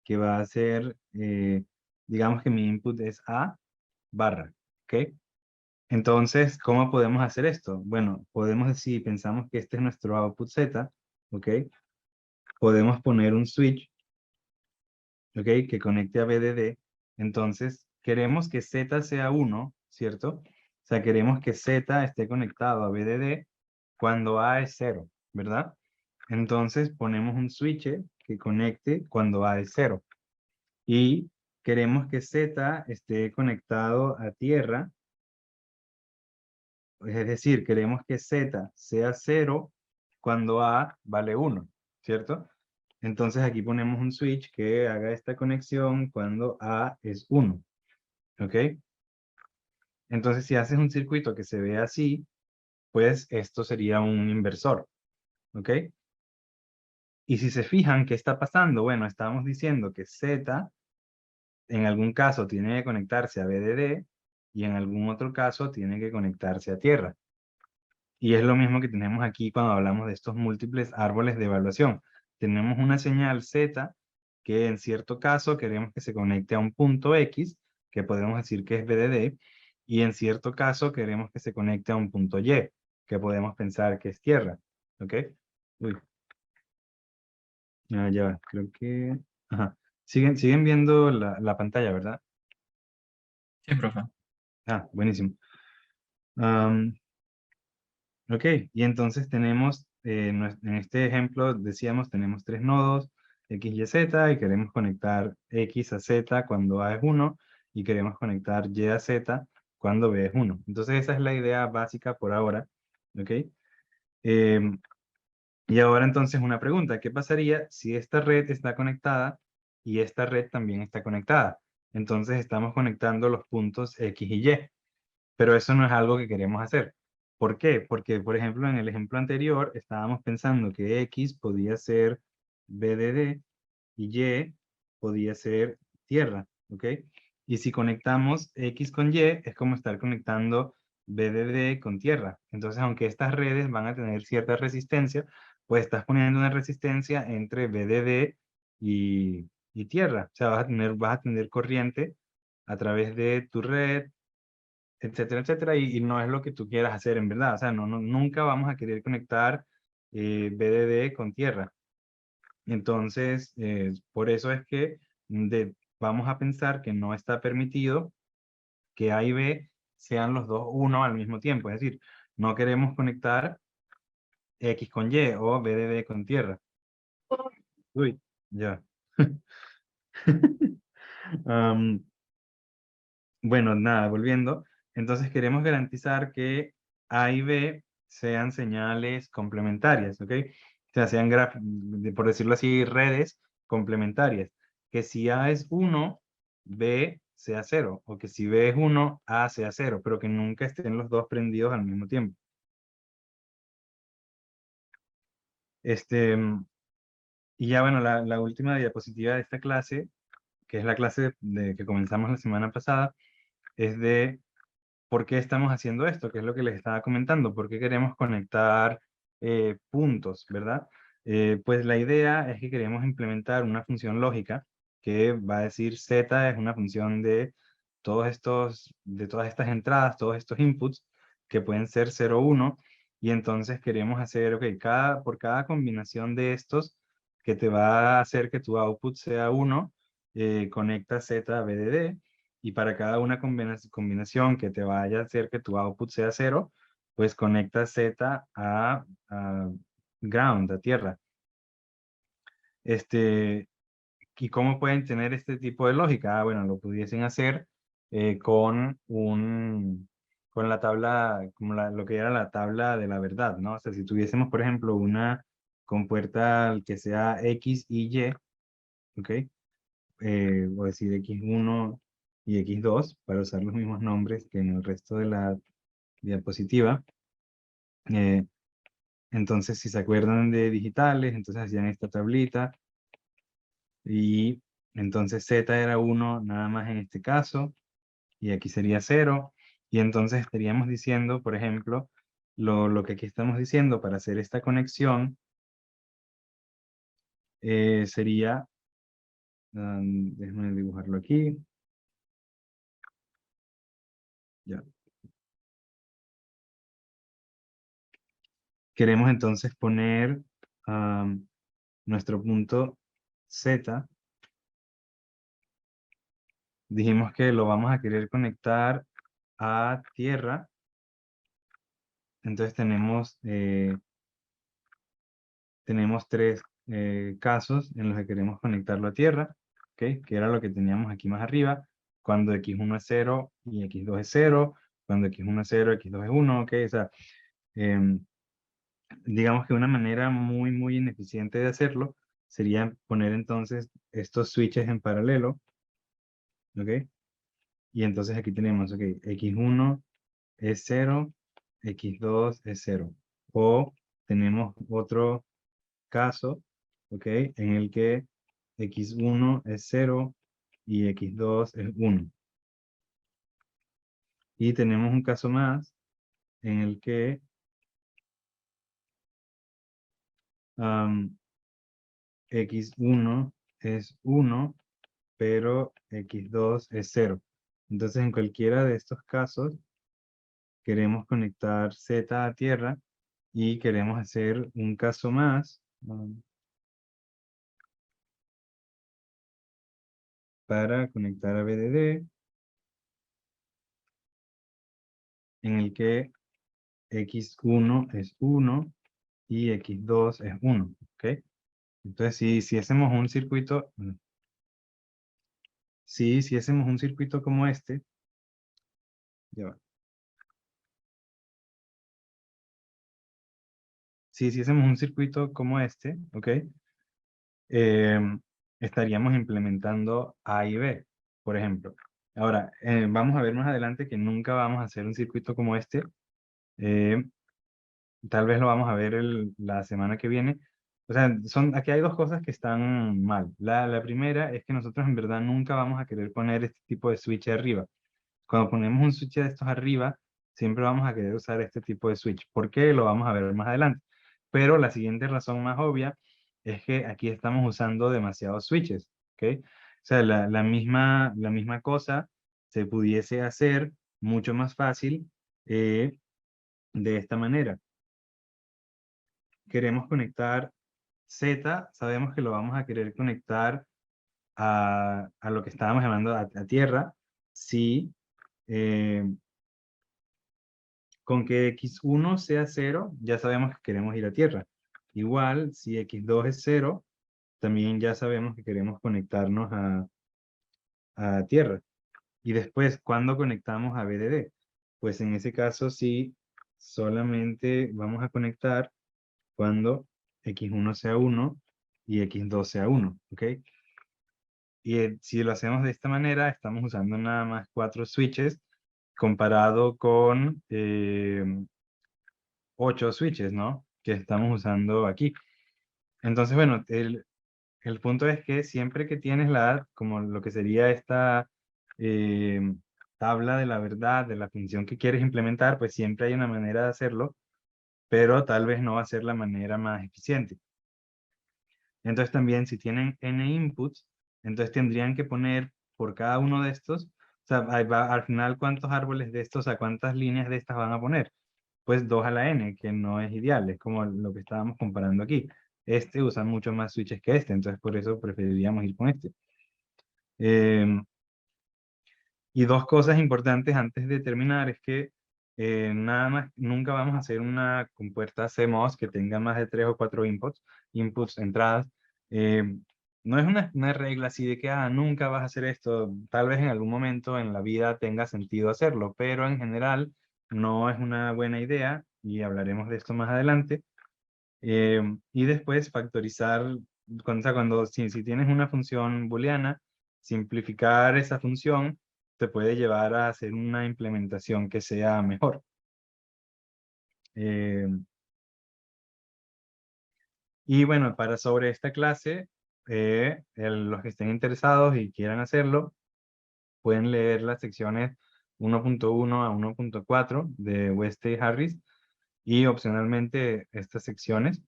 que va a ser, digamos que mi input es A barra, ¿ok? Entonces, ¿cómo podemos hacer esto? Bueno, podemos decir, pensamos que este es nuestro output Z, ¿ok? Podemos poner un switch, ¿ok? Que conecte a VDD. Entonces, queremos que Z sea 1, ¿cierto? O sea, queremos que Z esté conectado a VDD cuando A es 0, ¿verdad? Entonces, ponemos un switch que conecte cuando A es 0. Y queremos que Z esté conectado a tierra, es decir, queremos que Z sea 0 cuando A vale 1, ¿cierto? Entonces aquí ponemos un switch que haga esta conexión cuando A es 1, ¿ok? Entonces si haces un circuito que se ve así, pues esto sería un inversor, ¿ok? Y si se fijan, ¿qué está pasando? Bueno, estamos diciendo que Z en algún caso tiene que conectarse a VDD y en algún otro caso tiene que conectarse a tierra. Y es lo mismo que tenemos aquí cuando hablamos de estos múltiples árboles de evaluación. Tenemos una señal Z que en cierto caso queremos que se conecte a un punto X, que podemos decir que es VDD, y en cierto caso queremos que se conecte a un punto Y, que podemos pensar que es tierra. ¿Ok? Uy, ya va, creo que... Ajá. Siguen viendo la pantalla, ¿verdad? Sí, profe. Ah, buenísimo. Ok, y entonces tenemos, en este ejemplo decíamos, tenemos 3 nodos, X, Y, Z, y queremos conectar X a Z cuando A es 1, y queremos conectar Y a Z cuando B es 1. Entonces esa es la idea básica por ahora, ¿ok? Em, y ahora entonces una pregunta, ¿qué pasaría si esta red está conectada y esta red también está conectada? Entonces estamos conectando los puntos X y Y. Pero eso no es algo que queremos hacer. ¿Por qué? Porque, por ejemplo, en el ejemplo anterior estábamos pensando que X podía ser VDD y Y podía ser tierra, ¿ok? Y si conectamos X con Y, es como estar conectando BDD con tierra. Entonces, aunque estas redes van a tener cierta resistencia, pues estás poniendo una resistencia entre BDD y tierra. O sea, vas a tener corriente a través de tu red, etcétera, etcétera, y no es lo que tú quieras hacer en verdad. O sea, nunca vamos a querer conectar BDD con tierra. Entonces, por eso es que vamos a pensar que no está permitido que A y B sean los dos uno al mismo tiempo. Es decir, no queremos conectar X con Y o BDD con tierra. Uy, ya. Am, bueno, nada, volviendo. Entonces queremos garantizar que A y B sean señales complementarias, ¿ok? O sea, sean, por decirlo así, redes complementarias. Que si A es 1, B sea 0. O que si B es 1, A sea 0. Pero que nunca estén los dos prendidos al mismo tiempo. Este, y ya bueno, la última diapositiva de esta clase, que es la clase que comenzamos la semana pasada, es de por qué estamos haciendo esto, que es lo que les estaba comentando, por qué queremos conectar puntos, ¿verdad? Pues la idea es que queremos implementar una función lógica que va a decir z es una función de de todas estas entradas, todos estos inputs, que pueden ser 0, 1, y entonces queremos hacer, ok, por cada combinación de estos que te va a hacer que tu output sea 1, conecta z a BDD, y para cada una combinación que te vaya a hacer que tu output sea 0, pues conecta Z a ground, a tierra. ¿Y cómo pueden tener este tipo de lógica? Bueno, lo pudiesen hacer con la tabla, como lo que era la tabla de la verdad, ¿no? O sea, si tuviésemos, por ejemplo, una compuerta que sea X y Y, ¿ok? Voy a decir X1 y X2 para usar los mismos nombres que en el resto de la diapositiva. Eh, entonces, si se acuerdan de digitales, entonces hacían esta tablita y entonces Z era 1 nada más en este caso y aquí sería 0 y entonces estaríamos diciendo, por ejemplo, lo que aquí estamos diciendo para hacer esta conexión sería, déjenme dibujarlo aquí, ya. Queremos entonces poner nuestro punto Z. Dijimos que lo vamos a querer conectar a tierra. Entonces tenemos tres casos en los que queremos conectarlo a tierra, ¿ok? Que era lo que teníamos aquí más arriba. Cuando x1 es 0 y x2 es 0. Cuando x1 es 0, x2 es 1, ¿ok? O sea, em, digamos que una manera muy, muy ineficiente de hacerlo sería poner entonces estos switches en paralelo, ¿ok? Y entonces aquí tenemos, ok, x1 es 0, x2 es 0. O tenemos otro caso, ok, en el que x1 es 0 y x2 es 1. Y tenemos un caso más en el que x1 es 1, pero x2 es 0. Entonces, en cualquiera de estos casos, queremos conectar Z a tierra y queremos hacer un caso más para conectar a BDD, en el que x1 es 1 y x2 es 1, ¿ok? Entonces, si hacemos un circuito, si hacemos un circuito como este, ya va. Si hacemos un circuito como este, ¿ok? Estaríamos implementando A y B, por ejemplo. Ahora, vamos a ver más adelante que nunca vamos a hacer un circuito como este. Tal vez lo vamos a ver la semana que viene, O sea, aquí hay dos cosas que están mal. La primera es que nosotros en verdad nunca vamos a querer poner este tipo de switch arriba. Cuando ponemos un switch de estos arriba, siempre vamos a querer usar este tipo de switch. ¿Por qué? Lo vamos a ver más adelante. Pero la siguiente razón más obvia es que aquí estamos usando demasiados switches, ¿ok? O sea, la misma cosa se pudiese hacer mucho más fácil de esta manera. Queremos conectar Z, sabemos que lo vamos a querer conectar a lo que estábamos llamando a tierra, si con que x1 sea 0, ya sabemos que queremos ir a tierra. Igual, si x2 es 0, también ya sabemos que queremos conectarnos a tierra. Y después, ¿cuándo conectamos a BDD? Pues en ese caso sí, solamente vamos a conectar cuando x1 sea 1 y x2 sea 1, ¿ok? Y si lo hacemos de esta manera, estamos usando nada más 4 switches comparado con 8 switches, ¿no? Que estamos usando aquí. Entonces, bueno, el punto es que siempre que tienes como lo que sería esta eh, tabla de la verdad, de la función que quieres implementar, pues siempre hay una manera de hacerlo, pero tal vez no va a ser la manera más eficiente. Entonces también si tienen n inputs, entonces tendrían que poner por cada uno de estos, o sea, ahí va, al final, ¿cuántos árboles de estos, a cuántas líneas de estas van a poner? Pues 2 a la n, que no es ideal, es como lo que estábamos comparando aquí. Este usa mucho más switches que este, entonces por eso preferiríamos ir con este. Y dos cosas importantes antes de terminar es que nada más, nunca vamos a hacer una compuerta CMOS que tenga más de 3 o 4 inputs, entradas. Eh, no es una regla así de que nunca vas a hacer esto. Tal vez en algún momento en la vida tenga sentido hacerlo, pero en general no es una buena idea y hablaremos de esto más adelante. Y después factorizar, si tienes una función booleana, simplificar esa función te puede llevar a hacer una implementación que sea mejor. Eh, y bueno, sobre esta clase, los que estén interesados y quieran hacerlo, pueden leer las secciones 1.1 a 1.4 de West y Harris y opcionalmente estas secciones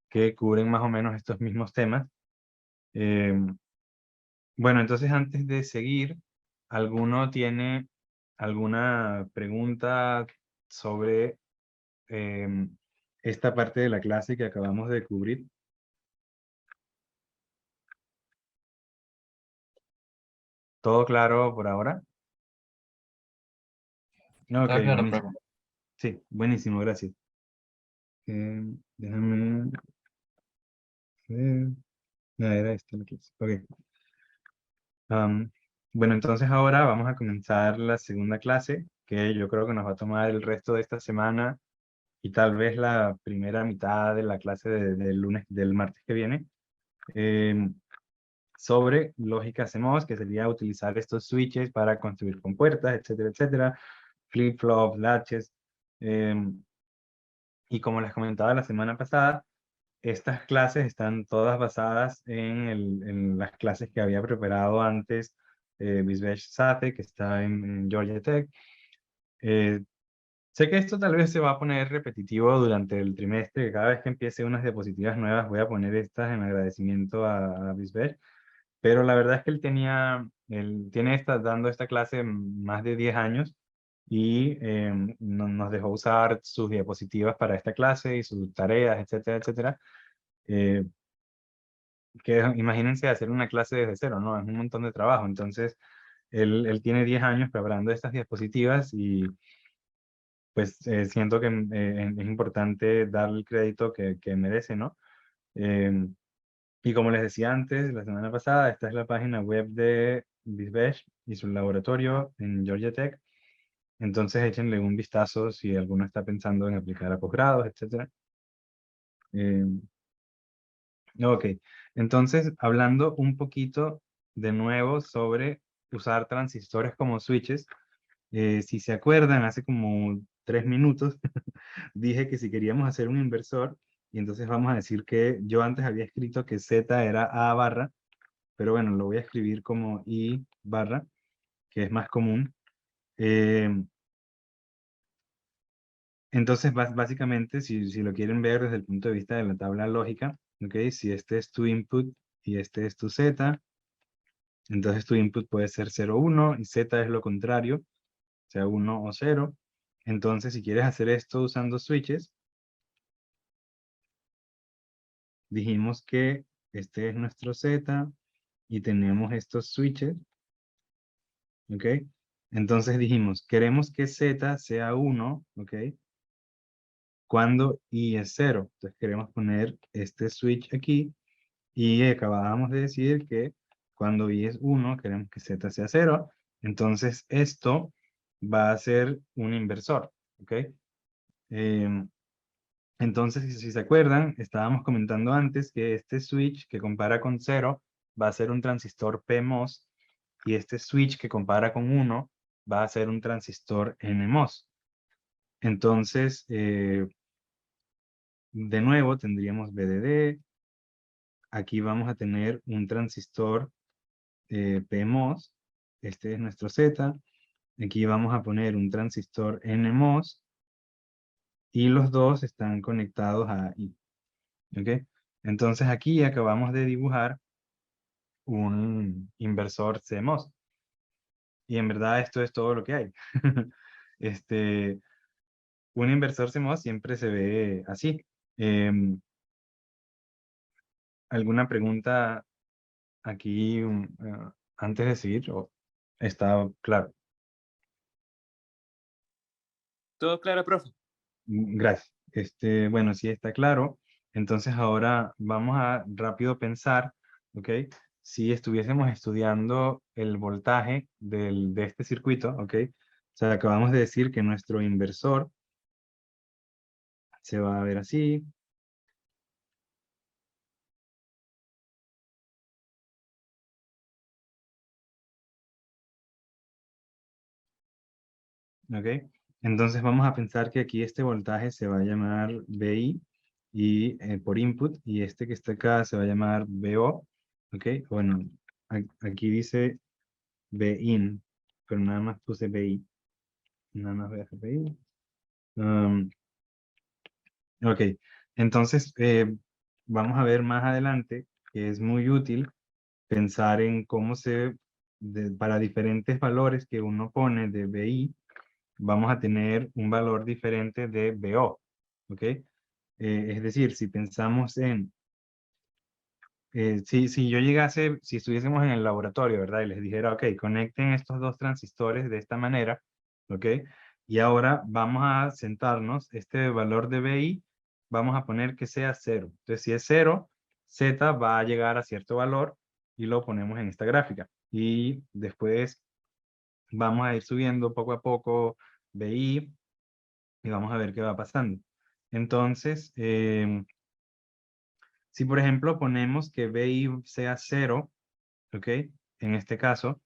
que cubren más o menos estos mismos temas. Bueno, entonces antes de seguir, ¿alguno tiene alguna pregunta sobre esta parte de la clase que acabamos de cubrir? ¿Todo claro por ahora? Ok, Está claro, buenísimo. profe. Sí, buenísimo, gracias. Déjame ver. Era esta la clase. Ok. Bueno, entonces ahora vamos a comenzar la segunda clase, que yo creo que nos va a tomar el resto de esta semana y tal vez la primera mitad de la clase del martes que viene, sobre lógica CMOS, que sería utilizar estos switches para construir compuertas, etcétera, etcétera, flip-flops, latches. Y como les comentaba la semana pasada, estas clases están todas basadas en las clases que había preparado antes Visvesh Sathe, que está en Georgia Tech. Eh, Sé que esto tal vez se va a poner repetitivo durante el trimestre, que cada vez que empiece unas diapositivas nuevas voy a poner estas en agradecimiento a Bisbech, pero la verdad es que él tiene dando esta clase más de 10 años y nos dejó usar sus diapositivas para esta clase y sus tareas, etcétera, etcétera. Eh, Imagínense hacer una clase desde cero, ¿no? Es un montón de trabajo, entonces él tiene 10 años preparando estas diapositivas y pues siento que es importante darle el crédito que merece, ¿no? Y como les decía antes, la semana pasada, esta es la página web de Visvesh y su laboratorio en Georgia Tech. Entonces échenle un vistazo si alguno está pensando en aplicar a posgrados, etc. Ok, entonces hablando un poquito de nuevo sobre usar transistores como switches, si se acuerdan, hace como 3 minutos dije que si queríamos hacer un inversor, Y entonces vamos a decir que yo antes había escrito que Z era A barra, pero bueno, lo voy a escribir como I barra, que es más común. Entonces, básicamente, si lo quieren ver desde el punto de vista de la tabla lógica, ¿ok? Si este es tu input y este es tu Z, entonces tu input puede ser 0, 1 y Z es lo contrario, sea 1 o 0. Entonces, si quieres hacer esto usando switches, dijimos que este es nuestro Z y tenemos estos switches, ¿ok? Entonces dijimos, queremos que Z sea 1, ¿ok? Cuando I es 0. Entonces queremos poner este switch aquí y acabábamos de decir que cuando I es 1 queremos que Z sea 0. Entonces esto va a ser un inversor, ¿ok? Entonces, si se acuerdan, estábamos comentando antes que este switch que compara con 0 va a ser un transistor PMOS y este switch que compara con 1 va a ser un transistor NMOS. Entonces, de nuevo tendríamos VDD. Aquí vamos a tener un transistor PMOS. Este es nuestro Z. Aquí vamos a poner un transistor NMOS. Y los dos están conectados a I. ¿Ok? Entonces aquí acabamos de dibujar un inversor CMOS. Y en verdad esto es todo lo que hay. Un inversor CMOS siempre se ve así. ¿Alguna pregunta aquí antes de seguir? ¿O está claro? ¿Todo claro, profe? Gracias. Bueno, sí está claro. Entonces ahora vamos a rápido pensar, ¿ok? Si estuviésemos estudiando el voltaje de este circuito, ¿ok? O sea, acabamos de decir que nuestro inversor se va a ver así. ¿Ok? Entonces vamos a pensar que aquí este voltaje se va a llamar VI y, por input, y este que está acá se va a llamar VO, ¿ok? Bueno, aquí dice VIN, pero nada más puse VI. Nada más voy a hacer VI. Ok, entonces vamos a ver más adelante que es muy útil pensar en cómo para diferentes valores que uno pone de VI, vamos a tener un valor diferente de VO, ¿ok? Es decir, si pensamos si yo llegase, si estuviésemos en el laboratorio, ¿verdad? Y les dijera, ok, conecten estos dos transistores de esta manera, ¿ok? Y ahora vamos a sentarnos, este valor de VI, vamos a poner que sea 0. Entonces, si es 0, Z va a llegar a cierto valor y lo ponemos en esta gráfica. Y después vamos a ir subiendo poco a poco VI y vamos a ver qué va pasando. Entonces, si por ejemplo ponemos que VI sea 0, ¿ok? En este caso,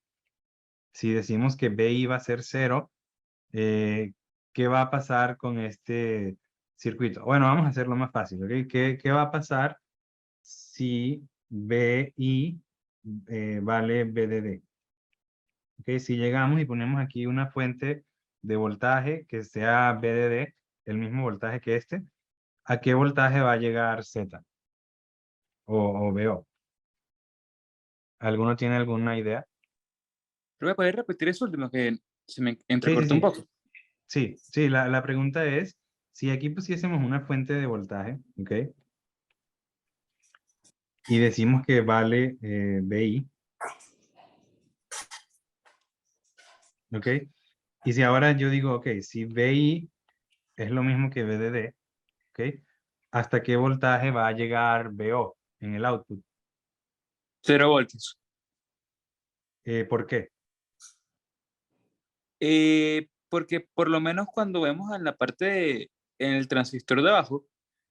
si decimos que BI va a ser 0, ¿qué va a pasar con este circuito? Bueno, vamos a hacerlo más fácil, ¿ok? ¿Qué va a pasar si BI vale VDD? ¿Ok? Si llegamos y ponemos aquí una fuente de voltaje que sea VDD, el mismo voltaje que este, ¿a qué voltaje va a llegar Z o VO? ¿Alguno tiene alguna idea? Profe, ¿puedes repetir eso último que se me Sí, sí, entrecortó un sí. poco? Sí, la pregunta es, si aquí pusiésemos una fuente de voltaje, ¿ok? Y decimos que vale VI, ¿ok? Y si ahora yo digo, ok, si VI es lo mismo que VDD, ¿ok? ¿Hasta qué voltaje va a llegar VO en el output? 0 voltios. ¿Por qué? Porque por lo menos cuando vemos en la parte en el transistor de abajo,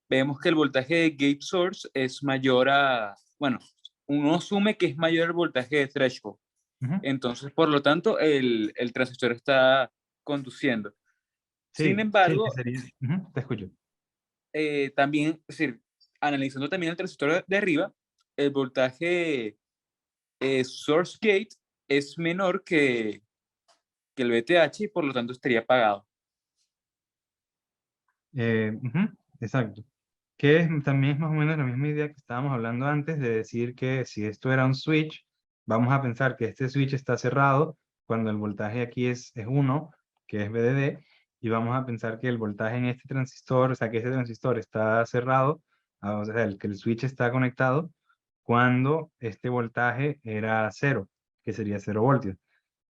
vemos que el voltaje de gate source es mayor bueno, uno asume que es mayor el voltaje de threshold. Ujú. Entonces, por lo tanto, el transistor está conduciendo. Sin Sí, sí, embargo, sería. Ujú, te escucho. también, es decir, analizando también el transistor de arriba, el voltaje source gate es menor que el VTH y por lo tanto estaría apagado. Ujú, exacto. Que también es más o menos la misma idea que estábamos hablando antes de decir que si esto era un switch, vamos a pensar que este switch está cerrado cuando el voltaje aquí es 1, que es VDD, y vamos a pensar que el voltaje en este transistor, o sea, que este transistor está cerrado, o sea, que el switch está conectado cuando este voltaje era 0, que sería 0 voltios.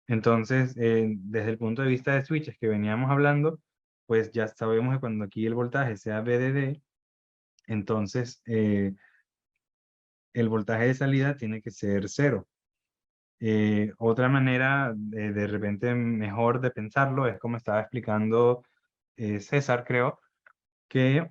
Entonces, desde el punto de vista de switches que veníamos hablando, pues ya sabemos que cuando aquí el voltaje sea VDD, entonces el voltaje de salida tiene que ser 0. Otra manera de repente mejor de pensarlo es como estaba explicando César, creo, que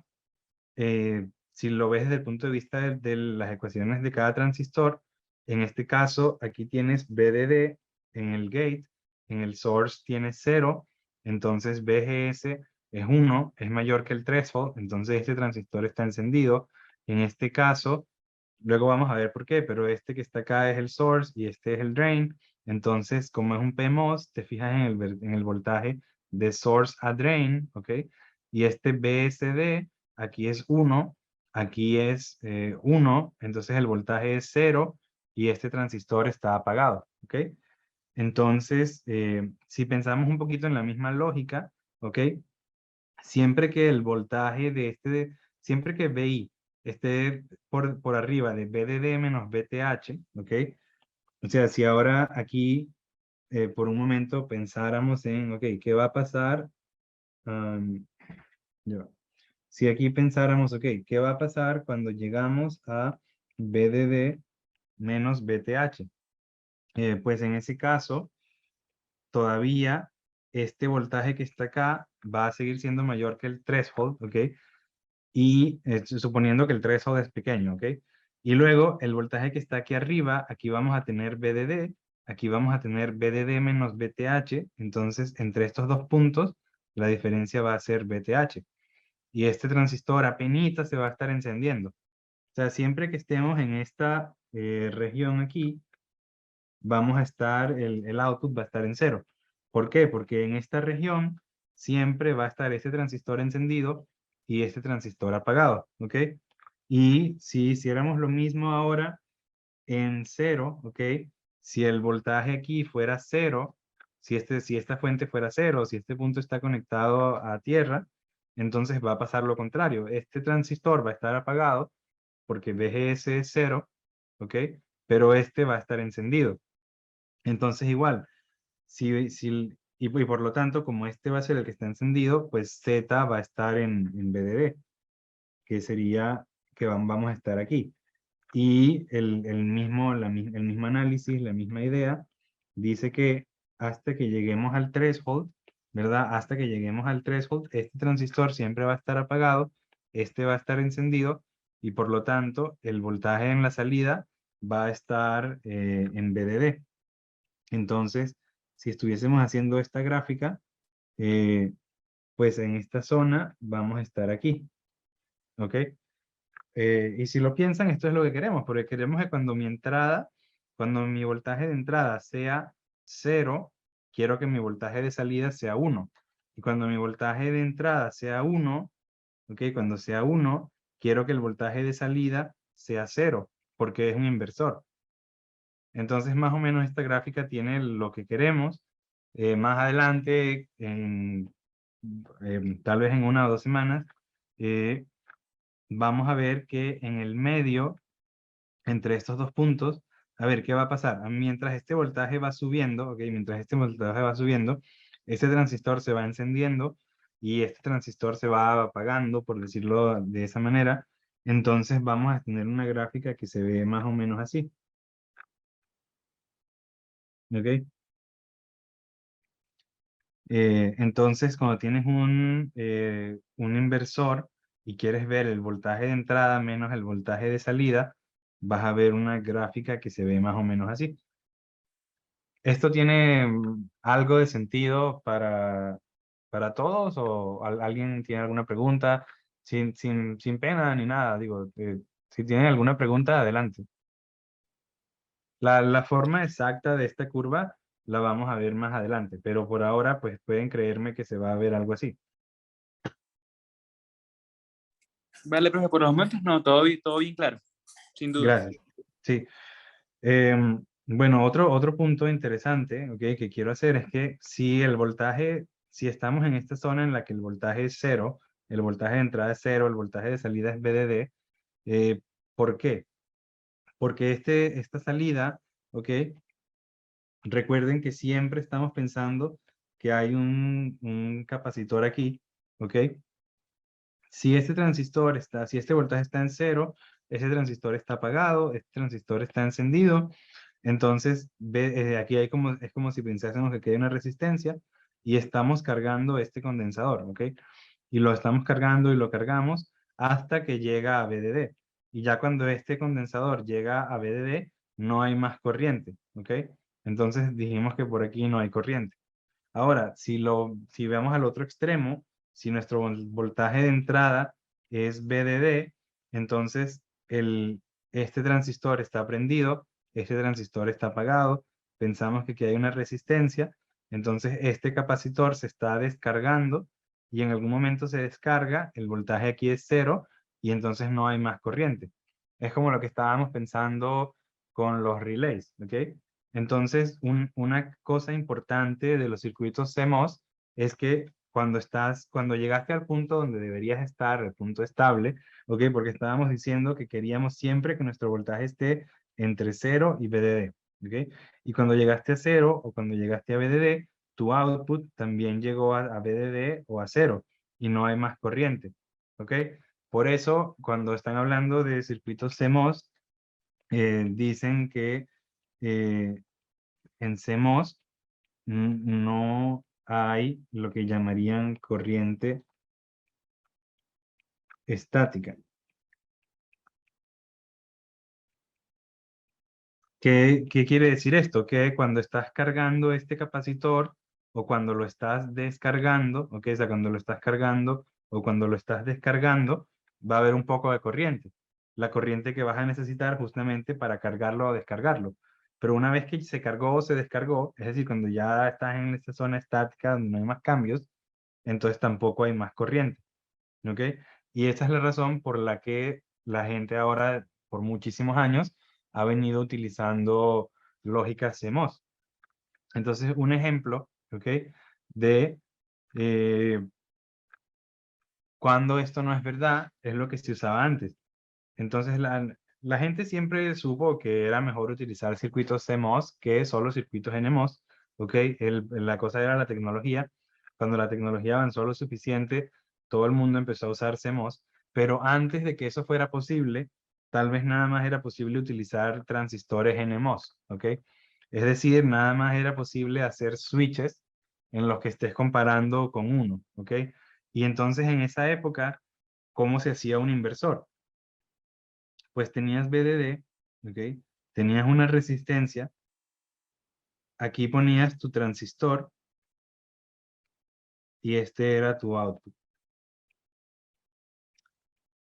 si lo ves desde el punto de vista de las ecuaciones de cada transistor, en este caso aquí tienes VDD en el gate, en el source tienes 0, entonces VGS es 1, es mayor que el threshold, entonces este transistor está encendido. En este caso, luego vamos a ver por qué, pero este que está acá es el source y este es el drain. Entonces, como es un PMOS, te fijas en el voltaje de source a drain, ¿ok? Y este BSD, aquí es 1, aquí es 1, entonces el voltaje es 0 y este transistor está apagado, ¿ok? Entonces, si pensamos un poquito en la misma lógica, ¿ok? Siempre que el voltaje de siempre que VI esté por arriba de VDD menos VTH, ¿ok? O sea, si ahora aquí por un momento pensáramos en, ok, ¿qué va a pasar? Am, ya va. Si aquí pensáramos, ok, ¿qué va a pasar cuando llegamos a VDD menos VTH? Pues en ese caso, todavía este voltaje que está acá va a seguir siendo mayor que el threshold, ¿ok? Y suponiendo que el threshold es pequeño, ¿ok? Y luego el voltaje que está aquí arriba, aquí vamos a tener VDD, aquí vamos a tener VDD menos VTH, entonces entre estos dos puntos la diferencia va a ser VTH. Y este transistor apenas se va a estar encendiendo. O sea, siempre que estemos en esta región aquí, vamos a estar, el output va a estar en 0. ¿Por qué? Porque en esta región siempre va a estar este transistor encendido y este transistor apagado, ¿ok? Y si hiciéramos lo mismo ahora en 0, ¿ok? Si el voltaje aquí fuera 0, si esta fuente fuera 0, si este punto está conectado a tierra, entonces va a pasar lo contrario. Este transistor va a estar apagado porque VGS es 0, ¿ok? Pero este va a estar encendido. Entonces igual, y por lo tanto, como este va a ser el que está encendido, pues Z va a estar en VDD, que sería que vamos a estar aquí. Y el mismo análisis, la misma idea, dice que hasta que lleguemos al threshold, ¿verdad? Hasta que lleguemos al threshold, este transistor siempre va a estar apagado, este va a estar encendido, y por lo tanto, el voltaje en la salida va a estar en VDD. Entonces, si estuviésemos haciendo esta gráfica, eh, pues en esta zona vamos a estar aquí, ¿ok? Y si lo piensan, esto es lo que queremos, porque queremos que cuando mi voltaje de entrada sea 0, quiero que mi voltaje de salida sea 1. Y cuando mi voltaje de entrada sea 1, ¿ok? Cuando sea 1, quiero que el voltaje de salida sea 0, porque es un inversor. Entonces, más o menos esta gráfica tiene lo que queremos. Más adelante, tal vez en 1 o 2 semanas, eh, vamos a ver que en el medio, entre estos dos puntos, a ver qué va a pasar. Mientras este voltaje va subiendo, ¿ok? Mientras este voltaje va subiendo, este transistor se va encendiendo y este transistor se va apagando, por decirlo de esa manera. Entonces vamos a tener una gráfica que se ve más o menos así. ¿Ok? Entonces, cuando tienes un inversor y quieres ver el voltaje de entrada menos el voltaje de salida, vas a ver una gráfica que se ve más o menos así. ¿Esto tiene algo de sentido para todos o alguien tiene alguna pregunta? sin pena ni nada, digo, si tienen alguna pregunta, adelante. La forma exacta de esta curva la vamos a ver más adelante, pero por ahora, pues pueden creerme que se va a ver algo así. Vale, profe, por los momentos no, todo bien claro, sin duda. Gracias. Sí. Bueno, otro punto interesante, ¿ok? Que quiero hacer es que si estamos en esta zona en la que el voltaje es cero, el voltaje de entrada es cero, el voltaje de salida es VDD, ¿por qué? Porque esta salida, ¿ok? Recuerden que siempre estamos pensando que hay un capacitor aquí, ¿ok? Si si este voltaje está en cero, ese transistor está apagado, este transistor está encendido, entonces aquí es como si pensásemos que aquí hay una resistencia y estamos cargando este condensador, ¿ok? Y lo estamos cargando y lo cargamos hasta que llega a VDD. Y ya cuando este condensador llega a VDD, no hay más corriente, ¿ok? Entonces dijimos que por aquí no hay corriente. Ahora, si vemos al otro extremo, si nuestro voltaje de entrada es VDD, entonces este transistor está prendido, este transistor está apagado, pensamos que aquí hay una resistencia, entonces este capacitor se está descargando y en algún momento se descarga, el voltaje aquí es cero y entonces no hay más corriente. Es como lo que estábamos pensando con los relays, ¿ok? Entonces, una cosa importante de los circuitos CMOS es que cuando llegaste al punto donde deberías estar, el punto estable, ¿ok? Porque estábamos diciendo que queríamos siempre que nuestro voltaje esté entre 0 y VDD, ¿ok? Y cuando llegaste a 0 o cuando llegaste a VDD, tu output también llegó a VDD o a 0 y no hay más corriente, ¿ok? Por eso, cuando están hablando de circuitos CMOS, dicen que eh, en CMOS no hay lo que llamarían corriente estática. ¿Qué quiere decir esto? Que cuando estás cargando este capacitor o cuando lo estás descargando, ¿ok? O sea, cuando lo estás cargando o cuando lo estás descargando, va a haber un poco de corriente. La corriente que vas a necesitar justamente para cargarlo o descargarlo. Pero una vez que se cargó o se descargó, es decir, cuando ya estás en esta zona estática donde no hay más cambios, entonces tampoco hay más corriente, ¿ok? Y esta es la razón por la que la gente ahora, por muchísimos años, ha venido utilizando lógica CMOS. Entonces, un ejemplo, ¿ok? De cuando esto no es verdad, es lo que se usaba antes. Entonces, la gente siempre supo que era mejor utilizar circuitos CMOS que solo circuitos NMOS, ¿ok? La cosa era la tecnología. Cuando la tecnología avanzó lo suficiente, todo el mundo empezó a usar CMOS, pero antes de que eso fuera posible, tal vez nada más era posible utilizar transistores NMOS, ¿ok? Es decir, nada más era posible hacer switches en los que estés comparando con uno, ¿ok? Y entonces en esa época, ¿cómo se hacía un inversor? Pues tenías VDD, ¿ok? Tenías una resistencia, aquí ponías tu transistor y este era tu output.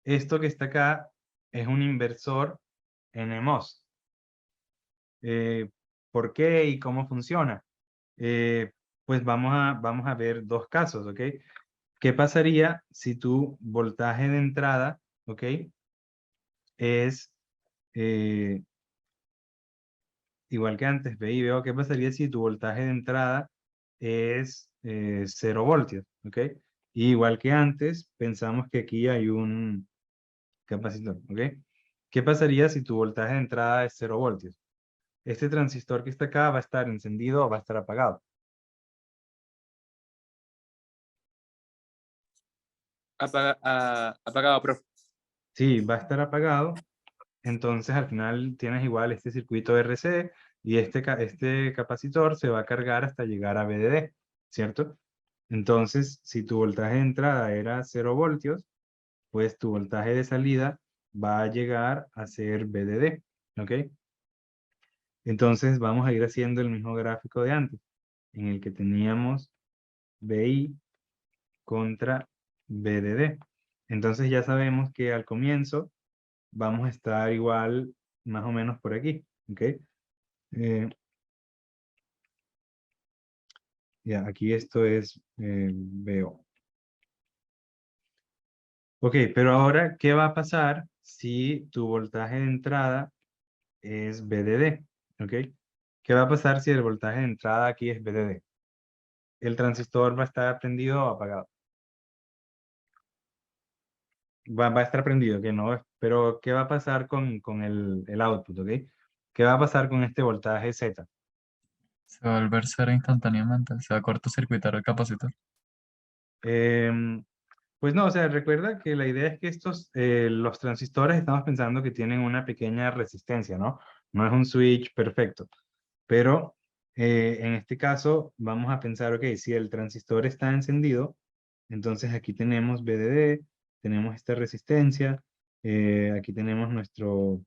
Esto que está acá es un inversor NMOS. ¿Por qué y cómo funciona? Pues vamos a ver dos casos, ¿ok? ¿Qué pasaría si tu voltaje de entrada, ¿ok? Es igual que antes, ve y veo qué pasaría si tu voltaje de entrada es 0 voltios, ¿ok? Y igual que antes, pensamos que aquí hay un capacitor, ¿ok? ¿Qué pasaría si tu voltaje de entrada es 0 voltios? Este transistor que está acá va a estar encendido o va a estar apagado. Apagado, profe. Sí, va a estar apagado. Entonces al final tienes igual este circuito RC y este capacitor se va a cargar hasta llegar a VDD, ¿cierto? Entonces, si tu voltaje de entrada era 0 voltios, pues tu voltaje de salida va a llegar a ser VDD, ¿ok? Entonces vamos a ir haciendo el mismo gráfico de antes, en el que teníamos VI contra VDD. Entonces ya sabemos que al comienzo vamos a estar igual más o menos por aquí, ¿ok? Ya, aquí esto es BO. Ok, pero ahora, ¿qué va a pasar si tu voltaje de entrada es VDD? ¿Ok? ¿Qué va a pasar si el voltaje de entrada aquí es VDD? El transistor va a estar prendido o apagado. Va a estar prendido, que no, pero ¿qué va a pasar con el output? ¿Ok? ¿Qué va a pasar con este voltaje Z? Se va a volver cero instantáneamente, se va a cortocircuitar el capacitor. Em, Pues no, o sea, recuerda que la idea es que los transistores estamos pensando que tienen una pequeña resistencia, ¿no? No es un switch perfecto. Pero en este caso vamos a pensar, ok, si el transistor está encendido, entonces aquí tenemos VDD, tenemos esta resistencia, aquí tenemos nuestro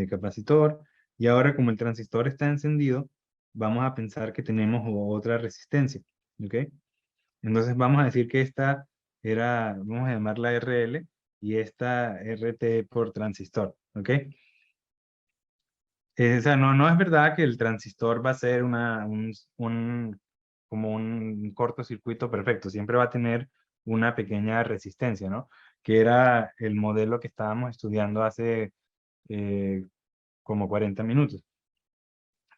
capacitor, y ahora como el transistor está encendido, vamos a pensar que tenemos otra resistencia, ¿ok? Entonces vamos a decir que esta era, vamos a llamarla RL, y esta RT por transistor, ¿ok? O sea, no es verdad que el transistor va a ser como un cortocircuito perfecto, siempre va a tener una pequeña resistencia, ¿no? Que era el modelo que estábamos estudiando hace eh, como 40 minutos.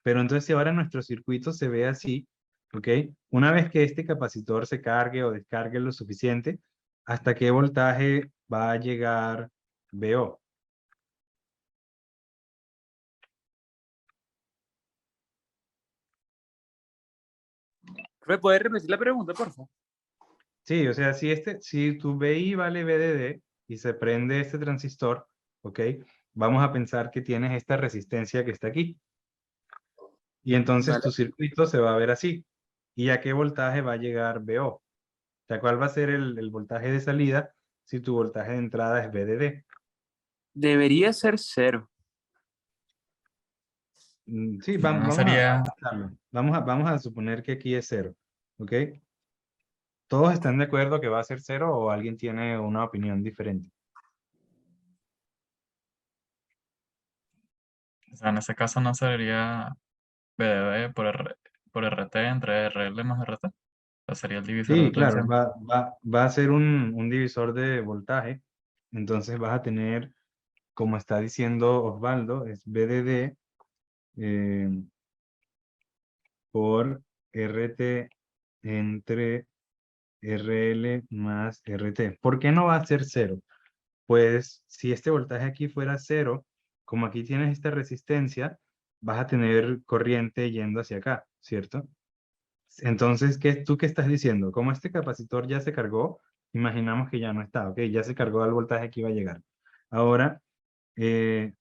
Pero entonces si ahora nuestro circuito se ve así, ¿ok? Una vez que este capacitor se cargue o descargue lo suficiente, ¿hasta qué voltaje va a llegar VO? ¿Me puedes repetir la pregunta, por favor? Sí, o sea, si tu VI vale VDD y se prende este transistor, ¿ok? Vamos a pensar que tienes esta resistencia que está aquí. Y entonces Vale. tu circuito se va a ver así. ¿Y a qué voltaje va a llegar VO? O sea, ¿cuál va a ser el voltaje de salida si tu voltaje de entrada es VDD? Debería ser cero. Sí, No vamos a sería, pensarlo. Vamos a suponer que aquí es cero, ¿ok? ¿Todos están de acuerdo que va a ser cero o alguien tiene una opinión diferente? o sea, en ese caso no sería VDD por RT entre RL más RT. O sea, sería el divisor de Sí, claro, potencial. va a ser un divisor de voltaje. Entonces vas a tener, como está diciendo Osvaldo, es VDD eh, por RT entre RL más RT. ¿Por qué no va a ser cero? Pues si este voltaje aquí fuera cero, como aquí tienes esta resistencia, vas a tener corriente yendo hacia acá, ¿cierto? Entonces, ¿tú qué estás diciendo? Como este capacitor ya se cargó, imaginamos que ya no está, ¿ok? Ya se cargó el voltaje que iba a llegar. Ahora, eh,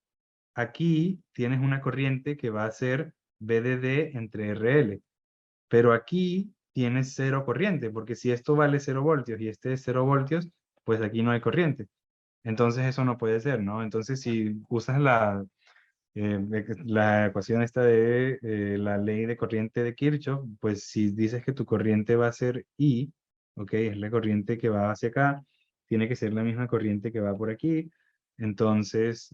aquí tienes una corriente que va a ser VDD entre RL, pero aquí tienes cero corriente, porque si esto vale 0 voltios y este es 0 voltios, pues aquí no hay corriente. Entonces eso no puede ser, ¿no? Entonces si usas la ecuación esta de la ley de corriente de Kirchhoff, pues si dices que tu corriente va a ser I, ¿ok? Es la corriente que va hacia acá, tiene que ser la misma corriente que va por aquí. Entonces,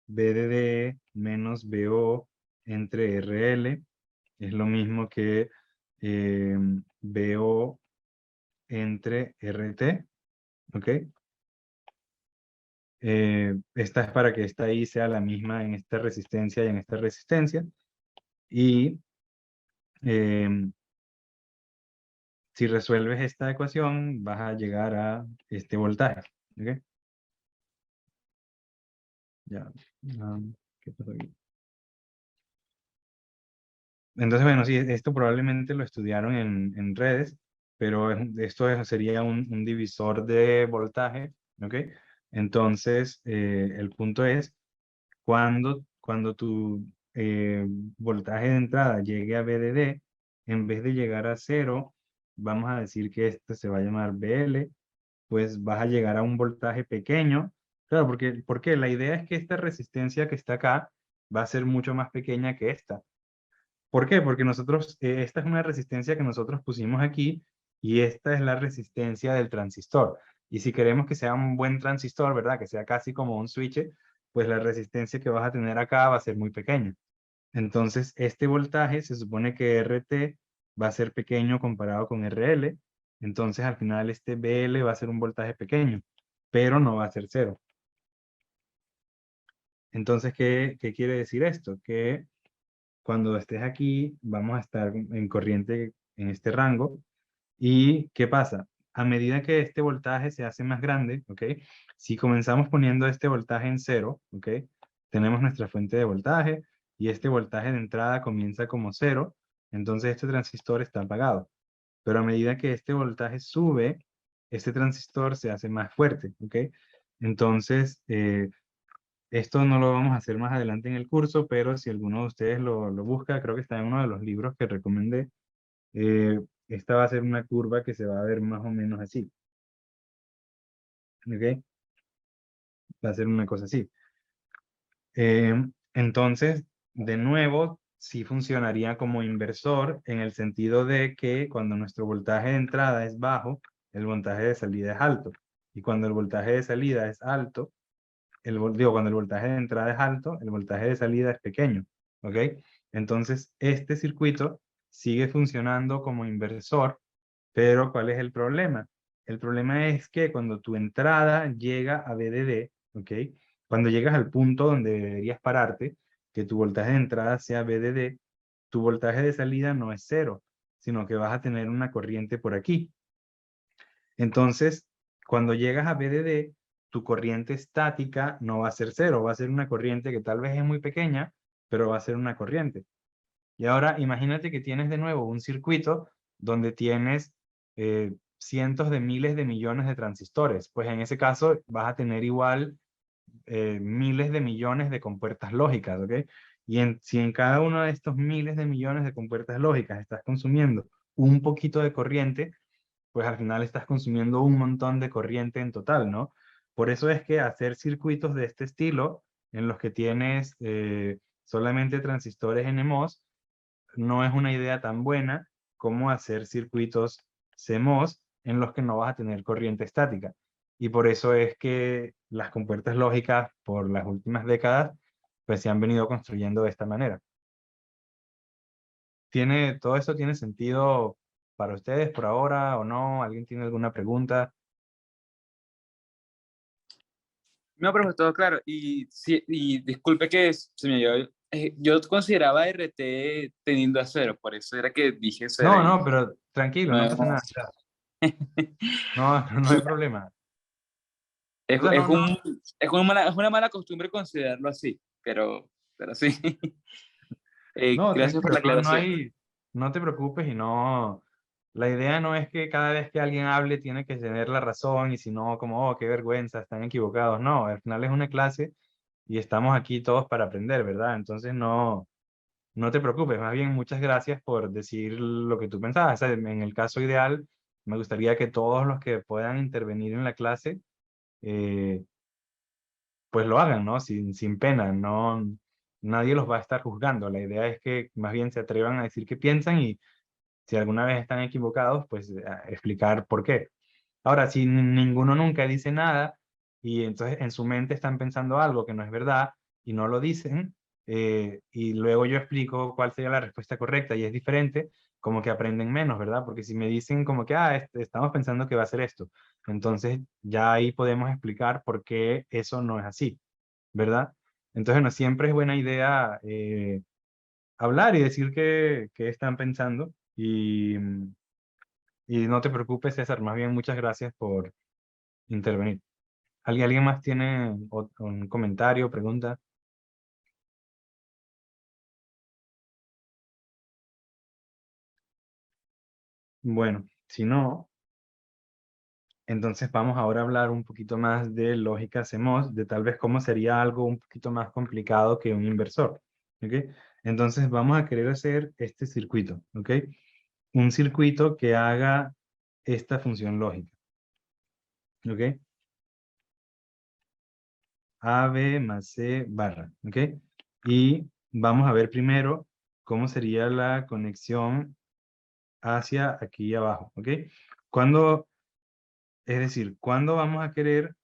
VDD menos VO entre RL es lo mismo que VO entre RT, ¿ok? Esta es para que esta I sea la misma en esta resistencia y en esta resistencia. Y si resuelves esta ecuación, vas a llegar a este voltaje. ¿Ok? Ya. ¿Qué pasó aquí? Entonces, bueno, sí, esto probablemente lo estudiaron en redes, pero sería un divisor de voltaje. ¿Ok? Entonces, el punto es, cuando tu voltaje de entrada llegue a VDD, en vez de llegar a cero, vamos a decir que este se va a llamar BL, pues vas a llegar a un voltaje pequeño. Claro, porque la idea es que esta resistencia que está acá va a ser mucho más pequeña que esta. ¿Por qué? Porque esta es una resistencia que nosotros pusimos aquí y esta es la resistencia del transistor. Y si queremos que sea un buen transistor, ¿verdad? Que sea casi como un switch, pues la resistencia que vas a tener acá va a ser muy pequeña. Entonces, este voltaje se supone que RT va a ser pequeño comparado con RL. Entonces, al final, este BL va a ser un voltaje pequeño, pero no va a ser cero. Entonces, ¿qué quiere decir esto? Que cuando estés aquí, vamos a estar en corriente en este rango. ¿Y qué pasa? A medida que este voltaje se hace más grande, ¿ok? Si comenzamos poniendo este voltaje en cero, ¿ok? Tenemos nuestra fuente de voltaje y este voltaje de entrada comienza como cero, entonces este transistor está apagado. Pero a medida que este voltaje sube, este transistor se hace más fuerte, ¿ok? Entonces, esto no lo vamos a hacer más adelante en el curso, pero si alguno de ustedes lo busca, creo que está en uno de los libros que recomendé. eh, Esta va a ser una curva que se va a ver más o menos así. ¿Ok? Va a ser una cosa así. Entonces, de nuevo, sí funcionaría como inversor en el sentido de que cuando nuestro voltaje de entrada es bajo, el voltaje de salida es alto. Y cuando el voltaje de salida es alto, cuando el voltaje de entrada es alto, el voltaje de salida es pequeño. ¿Ok? Entonces, este circuito sigue funcionando como inversor. Pero ¿cuál es el problema? El problema es que cuando tu entrada llega a VDD, ¿ok? Cuando llegas al punto donde deberías pararte, que tu voltaje de entrada sea VDD, tu voltaje de salida no es cero, sino que vas a tener una corriente por aquí. Entonces, cuando llegas a VDD, tu corriente estática no va a ser cero, va a ser una corriente que tal vez es muy pequeña, pero va a ser una corriente. Y ahora imagínate que tienes de nuevo un circuito donde tienes cientos de miles de millones de transistores. Pues en ese caso vas a tener igual miles de millones de compuertas lógicas, ¿ok? Y si en cada uno de estos miles de millones de compuertas lógicas estás consumiendo un poquito de corriente, pues al final estás consumiendo un montón de corriente en total, ¿no? Por eso es que hacer circuitos de este estilo, en los que tienes solamente transistores NMOS, no es una idea tan buena como hacer circuitos CMOS en los que no vas a tener corriente estática. Y por eso es que las compuertas lógicas por las últimas décadas pues se han venido construyendo de esta manera. ¿Todo eso tiene sentido para ustedes por ahora o no? ¿Alguien tiene alguna pregunta? No, pero todo claro. Y, y disculpe que se me olvidó. Yo consideraba RT teniendo a cero, por eso era que dije cero. No, no, pero tranquilo, no pasa nada. No, no hay problema. Es, O sea, es, no, no, un, es una mala costumbre considerarlo así, pero sí. no, Gracias por tranquilo, la no, aclaración. no te preocupes y no, la idea no es que cada vez que alguien hable tiene que tener la razón y si no, como, oh, qué vergüenza, están equivocados. No, al final es una clase y estamos aquí todos para aprender, ¿verdad? Entonces no te preocupes, más bien muchas gracias por decir lo que tú pensabas. O sea, en el caso ideal, me gustaría que todos los que puedan intervenir en la clase, eh, pues lo hagan, ¿no? Sin pena, no, nadie los va a estar juzgando. La idea es que más bien se atrevan a decir qué piensan y si alguna vez están equivocados, pues explicar por qué. Ahora, si ninguno nunca dice nada y entonces en su mente están pensando algo que no es verdad y no lo dicen, y luego yo explico cuál sería la respuesta correcta y es diferente, como que aprenden menos, ¿verdad? Porque si me dicen como que, estamos pensando que va a ser esto, entonces ya ahí podemos explicar por qué eso no es así, ¿verdad? Entonces, no siempre es buena idea hablar y decir qué están pensando y no te preocupes, César, más bien muchas gracias por intervenir. ¿Alguien más tiene un comentario, pregunta? Bueno, si no, entonces vamos ahora a hablar un poquito más de lógica CMOS, de tal vez cómo sería algo un poquito más complicado que un inversor. ¿Ok? Entonces vamos a querer hacer este circuito. ¿Ok? Un circuito que haga esta función lógica. ¿Ok? A, B más C barra. ¿Ok? Y vamos a ver primero cómo sería la conexión hacia aquí abajo, ¿ok? Cuando, es decir, ¿cuándo vamos a querer,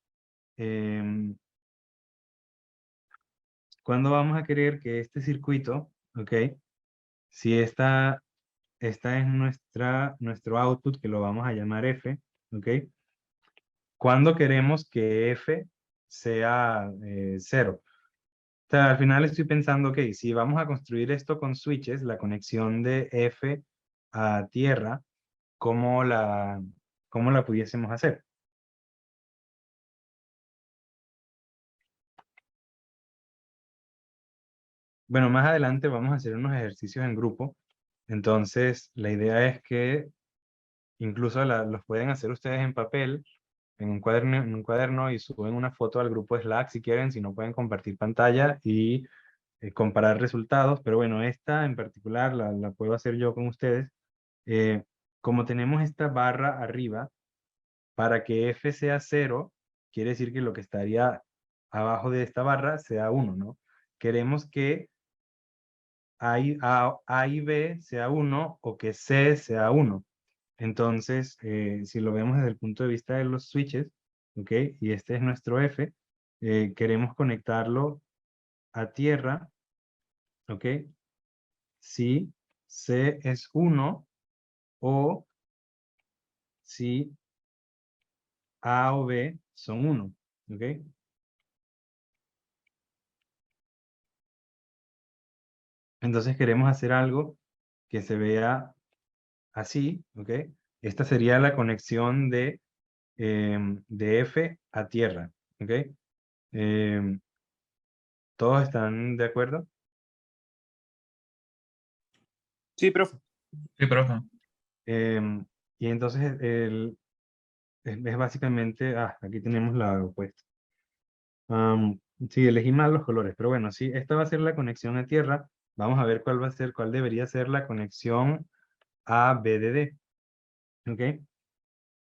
cuándo vamos a querer que este circuito, ¿ok? Si esta es nuestro output, que lo vamos a llamar F, ¿ok? ¿Cuándo queremos que F sea 0? O sea, al final estoy pensando, ok, si vamos a construir esto con switches, la conexión de F a tierra, ¿cómo la pudiésemos hacer? Bueno, más adelante vamos a hacer unos ejercicios en grupo. Entonces, la idea es que incluso los pueden hacer ustedes en papel, en un cuaderno y suben una foto al grupo de Slack si quieren, si no pueden compartir pantalla y comparar resultados. Pero bueno, esta en particular la puedo hacer yo con ustedes. Eh, Como tenemos esta barra arriba, para que F sea 0, quiere decir que lo que estaría abajo de esta barra sea 1, ¿no? Queremos que A y B sea 1 o que C sea 1. Entonces, si lo vemos desde el punto de vista de los switches, ¿ok? Y este es nuestro F, queremos conectarlo a tierra, ¿ok? Si C es 1 o si A o B son 1, ¿ok? Entonces queremos hacer algo que se vea así, ¿ok? Esta sería la conexión de F a tierra, ¿ok? Em, ¿Todos están de acuerdo? Sí, profe. Sí, profe. Em, y entonces es básicamente, aquí tenemos la opuesta. Sí, elegí mal los colores, pero bueno, sí, esta va a ser la conexión a tierra. Vamos a ver cuál debería ser la conexión a BDD, ¿ok?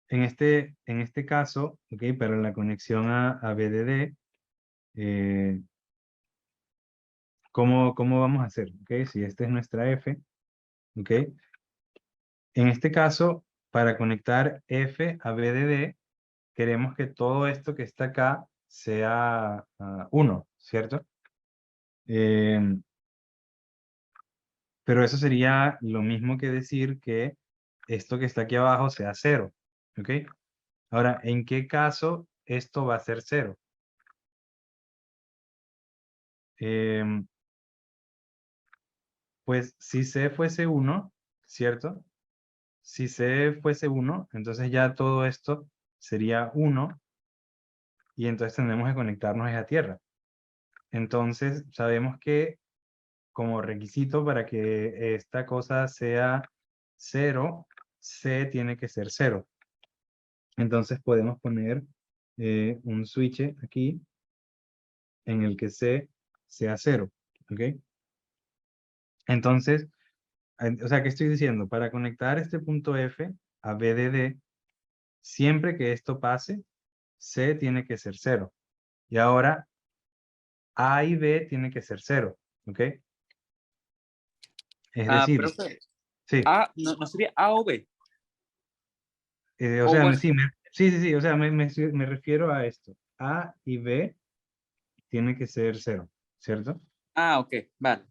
En este caso, ¿ok? Para la conexión a BDD, ¿cómo vamos a hacer? ¿Ok? Si esta es nuestra F, ¿ok? En este caso, para conectar F a BDD, queremos que todo esto que está acá sea 1, ¿cierto? Em, pero eso sería lo mismo que decir que esto que está aquí abajo sea 0, ¿ok? Ahora, ¿en qué caso esto va a ser 0? Em, pues si C fuese 1, ¿cierto? Si C fuese 1, entonces ya todo esto sería 1 y entonces tendremos que conectarnos a tierra. Entonces sabemos que como requisito para que esta cosa sea 0, C tiene que ser 0. Entonces podemos poner un switch aquí en el que C sea 0, ¿ok? Entonces, o sea, ¿qué estoy diciendo? Para conectar este punto F a BDD, siempre que esto pase, C tiene que ser 0. Y ahora A y B tiene que ser 0, ¿ok? Es decir, Profe, sí, A, no sería A o B. o O sea, bueno, sí, o sea, me refiero a esto. A y B tiene que ser 0, ¿cierto? ok, vale.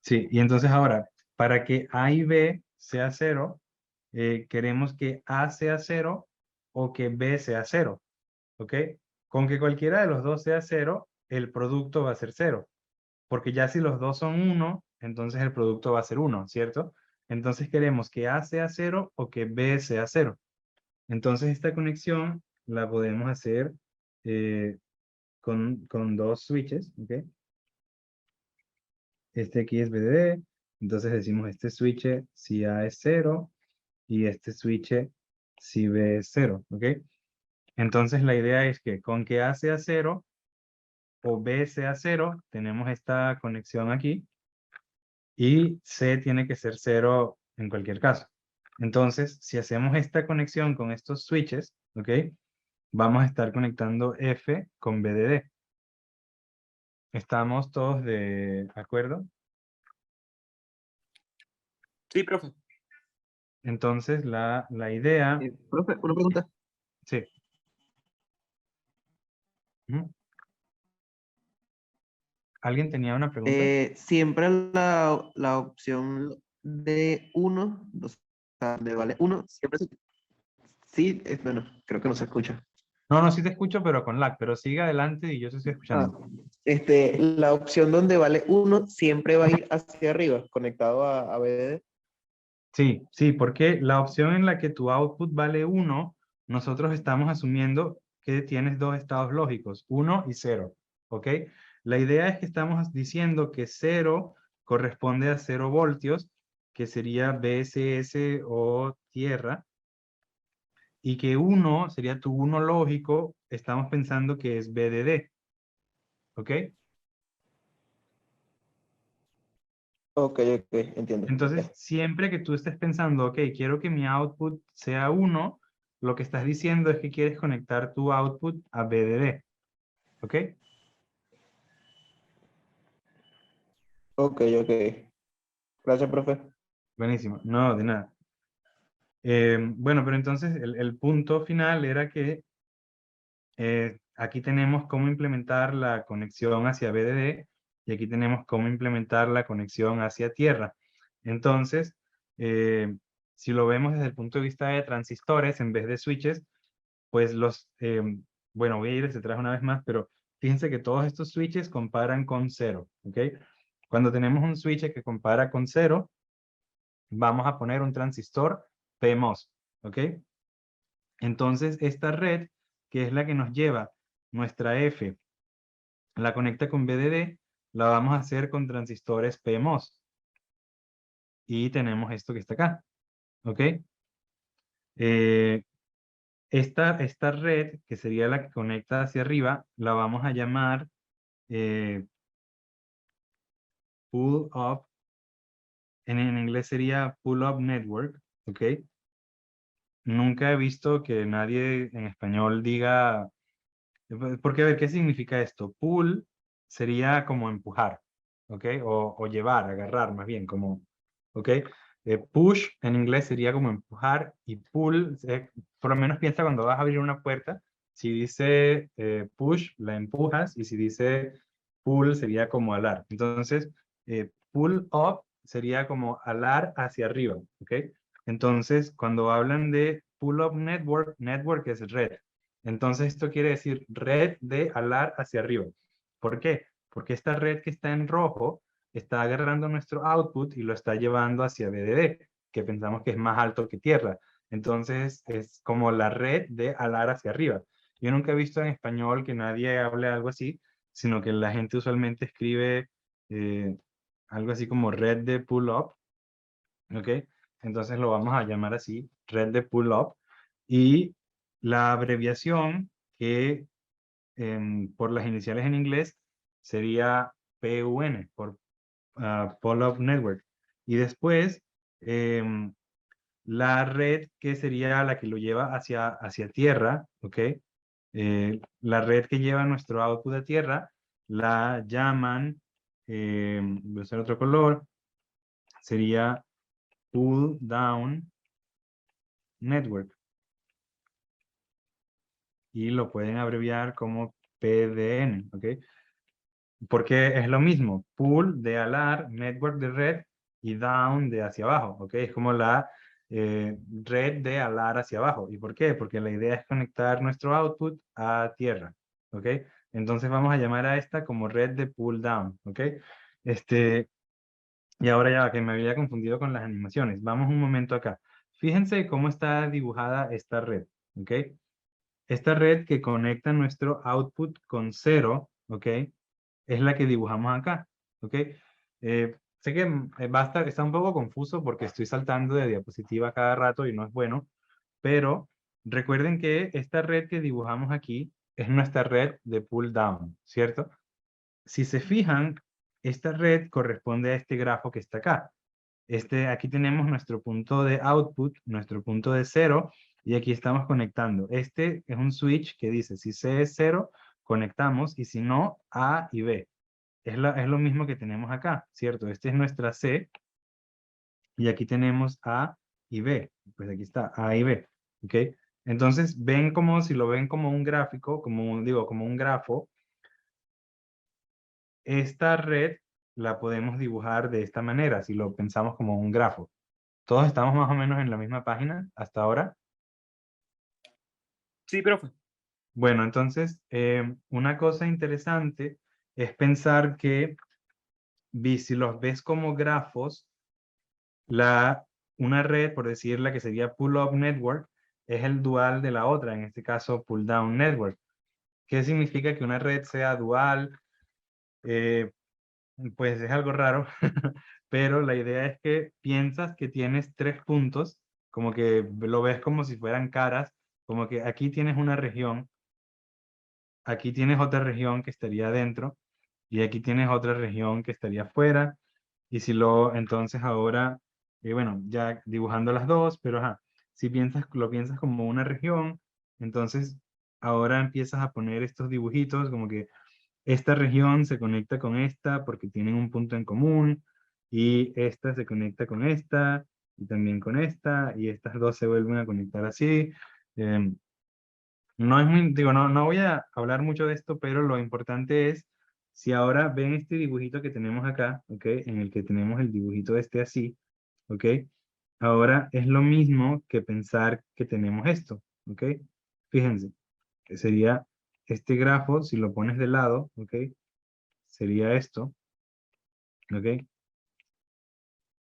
Sí, y entonces ahora, para que A y B sea 0, queremos que A sea 0 o que B sea 0, ¿ok? Con que cualquiera de los dos sea 0, el producto va a ser 0, porque ya si los dos son 1, entonces el producto va a ser 1, ¿cierto? Entonces queremos que A sea 0 o que B sea 0. Entonces esta conexión la podemos hacer eh, con dos switches, ¿ok? Este aquí es BDD, entonces decimos este switch si A es 0 y este switch si B es 0, ¿ok? Entonces la idea es que con que A sea 0 o B sea 0, tenemos esta conexión aquí y C tiene que ser 0 en cualquier caso. Entonces, si hacemos esta conexión con estos switches, ¿ok? Vamos a estar conectando F con BDD. ¿Estamos todos de acuerdo? Sí, profe. Entonces, la idea, Profe, una pregunta. sí. Ujú. ¿Alguien tenía una pregunta? Siempre la opción de 1, o sea, de vale 1, siempre sí, bueno, creo que no se escucha. No, no, sí te escucho, pero con lag, pero sigue adelante y yo te estoy Ah, escuchando. la opción donde vale 1 siempre va a ir hacia arriba, conectado a BDD. Sí, sí, porque la opción en la que tu output vale 1, nosotros estamos asumiendo que tienes dos estados lógicos, 1 y 0, ¿ok? La idea es que estamos diciendo que 0 corresponde a 0 voltios, que sería BSS o tierra, y que 1 sería tu 1 lógico, estamos pensando que es BDD, ¿ok? Ok, ok, entiendo. Entonces, Ya. siempre que tú estés pensando, ok, quiero que mi output sea 1, lo que estás diciendo es que quieres conectar tu output a BDD, ¿ok? Ok, ok. Gracias, profe. Buenísimo, no, de nada. Bueno, pero entonces el punto final era que aquí tenemos cómo implementar la conexión hacia BDD y aquí tenemos cómo implementar la conexión hacia tierra. Entonces, si lo vemos desde el punto de vista de transistores en vez de switches, pues bueno, voy a ir hacia atrás una vez más, pero fíjense que todos estos switches comparan con 0, ¿ok? Cuando tenemos un switch que compara con 0, vamos a poner un transistor PMOS, ¿ok? Entonces, esta red, que es la que nos lleva nuestra F, la conecta con BDD, la vamos a hacer con transistores PMOS. Y tenemos esto que está acá, ¿ok? Esta red, que sería la que conecta hacia arriba, la vamos a llamar pull-up. En inglés sería pull-up network, ¿ok? Nunca he visto que nadie en español diga, porque a ver, ¿qué significa esto? Pull sería como empujar, ¿ok? O llevar, agarrar más bien, como, ¿ok? Push en inglés sería como empujar y pull, por lo menos piensa cuando vas a abrir una puerta, si dice push, la empujas y si dice pull sería como alar. Entonces, pull up sería como alar hacia arriba, ¿ok? Entonces, cuando hablan de pull up network, network es red. Entonces, esto quiere decir red de alar hacia arriba. ¿Por qué? Porque esta red que está en rojo está agarrando nuestro output y lo está llevando hacia BDD, que pensamos que es más alto que tierra. Entonces, es como la red de alar hacia arriba. Yo nunca he visto en español que nadie hable algo así, sino que la gente usualmente escribe eh, algo así como red de pull up, ¿ok? Entonces lo vamos a llamar así, red de pull up. Y la abreviación que por las iniciales en inglés sería PUN, por Pull Up Network. Y después, em, la red que sería la que lo lleva hacia tierra, ¿ok? La red que lleva nuestro output a tierra, la llaman, voy a usar otro color, sería Pull Down Network. Y lo pueden abreviar como PDN, ¿ok? Porque es lo mismo, pull de alar, network de red y down de hacia abajo, ¿ok? Es como la red de alar hacia abajo. ¿Y por qué? Porque la idea es conectar nuestro output a tierra, ¿ok? Entonces vamos a llamar a esta como red de pull down, ¿ok? Y ahora ya que me había confundido con las animaciones, vamos un momento acá. Fíjense cómo está dibujada esta red, ¿ok? Esta red que conecta nuestro output con 0, ¿ok? Es la que dibujamos acá, ¿ok? Sé que está un poco confuso porque estoy saltando de diapositiva cada rato y no es bueno, pero recuerden que esta red que dibujamos aquí es nuestra red de pull down, ¿cierto? Si se fijan, esta red corresponde a este grafo que está acá. Aquí tenemos nuestro punto de output, nuestro punto de 0, y aquí estamos conectando. Este es un switch que dice, si C es 0, conectamos, y si no, A y B. Es lo mismo que tenemos acá, ¿cierto? Este es nuestra C, y aquí tenemos A y B. Pues aquí está, A y B. ¿Ok? Entonces, ven como, si lo ven como un gráfico, como un grafo, esta red la podemos dibujar de esta manera, si lo pensamos como un grafo. Todos estamos más o menos en la misma página hasta ahora. Sí, profe. Bueno, entonces, una cosa interesante es pensar que si los ves como grafos, una red, por decir la que sería pull-up network, es el dual de la otra, en este caso pull-down network. ¿Qué significa que una red sea dual? Eh, pues es algo raro, pero la idea es que piensas que tienes tres puntos, como que lo ves como si fueran caras, como que aquí tienes una región, aquí tienes otra región que estaría adentro, y aquí tienes otra región que estaría afuera, y si entonces ahora, bueno, ya dibujando las dos, pero ajá, si lo piensas como una región, entonces ahora empiezas a poner estos dibujitos como que esta región se conecta con esta porque tienen un punto en común, y esta se conecta con esta, y también con esta, y estas dos se vuelven a conectar así. Em, no es muy, digo, no voy a hablar mucho de esto, pero lo importante es, si ahora ven este dibujito que tenemos acá, ¿ok? En el que tenemos el dibujito este así, ¿ok? Ahora es lo mismo que pensar que tenemos esto, ¿ok? Fíjense, que sería este grafo, si lo pones de lado, ¿ok? Sería esto, ¿ok?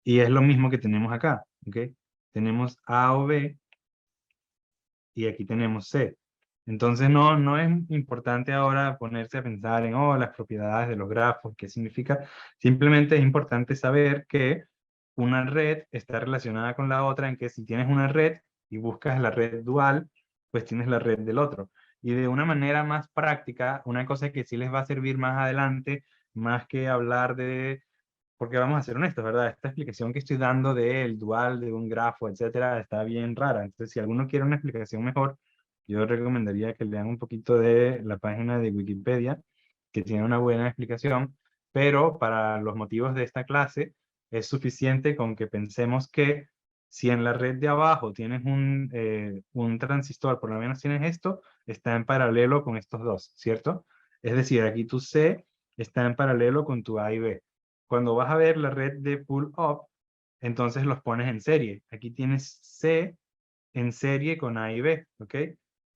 Y es lo mismo que tenemos acá, ¿ok? Tenemos A o B, y aquí tenemos C. Entonces no es importante ahora ponerse a pensar en, oh, las propiedades de los grafos, qué significa. Simplemente es importante saber que una red está relacionada con la otra, en que si tienes una red y buscas la red dual, pues tienes la red del otro. Y de una manera más práctica, una cosa que sí les va a servir más adelante, más que hablar de, porque vamos a ser honestos, ¿verdad? Esta explicación que estoy dando del dual, de un grafo, etcétera, está bien rara. Entonces, si alguno quiere una explicación mejor, yo recomendaría que lean un poquito de la página de Wikipedia, que tiene una buena explicación, pero para los motivos de esta clase, es suficiente con que pensemos que si en la red de abajo tienes un transistor, por lo menos tienes esto, está en paralelo con estos dos, ¿cierto? Es decir, aquí tu C está en paralelo con tu A y B. Cuando vas a ver la red de pull-up, entonces los pones en serie. Aquí tienes C en serie con A y B, ¿ok?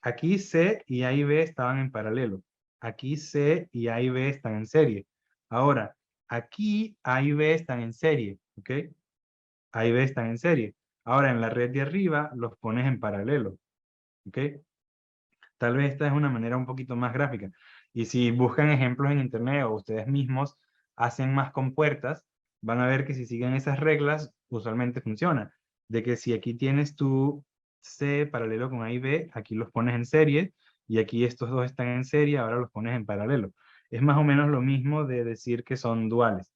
Aquí C y A y B estaban en paralelo. Aquí C y A y B están en serie. Ahora, aquí A y B están en serie, ¿ok? A y B están en serie. Ahora, en la red de arriba los pones en paralelo, ¿ok? Tal vez esta es una manera un poquito más gráfica. Y si buscan ejemplos en internet o ustedes mismos hacen más compuertas, van a ver que si siguen esas reglas, usualmente funciona. De que si aquí tienes tu C paralelo con A y B, aquí los pones en serie, y aquí estos dos están en serie, ahora los pones en paralelo. Es más o menos lo mismo de decir que son duales.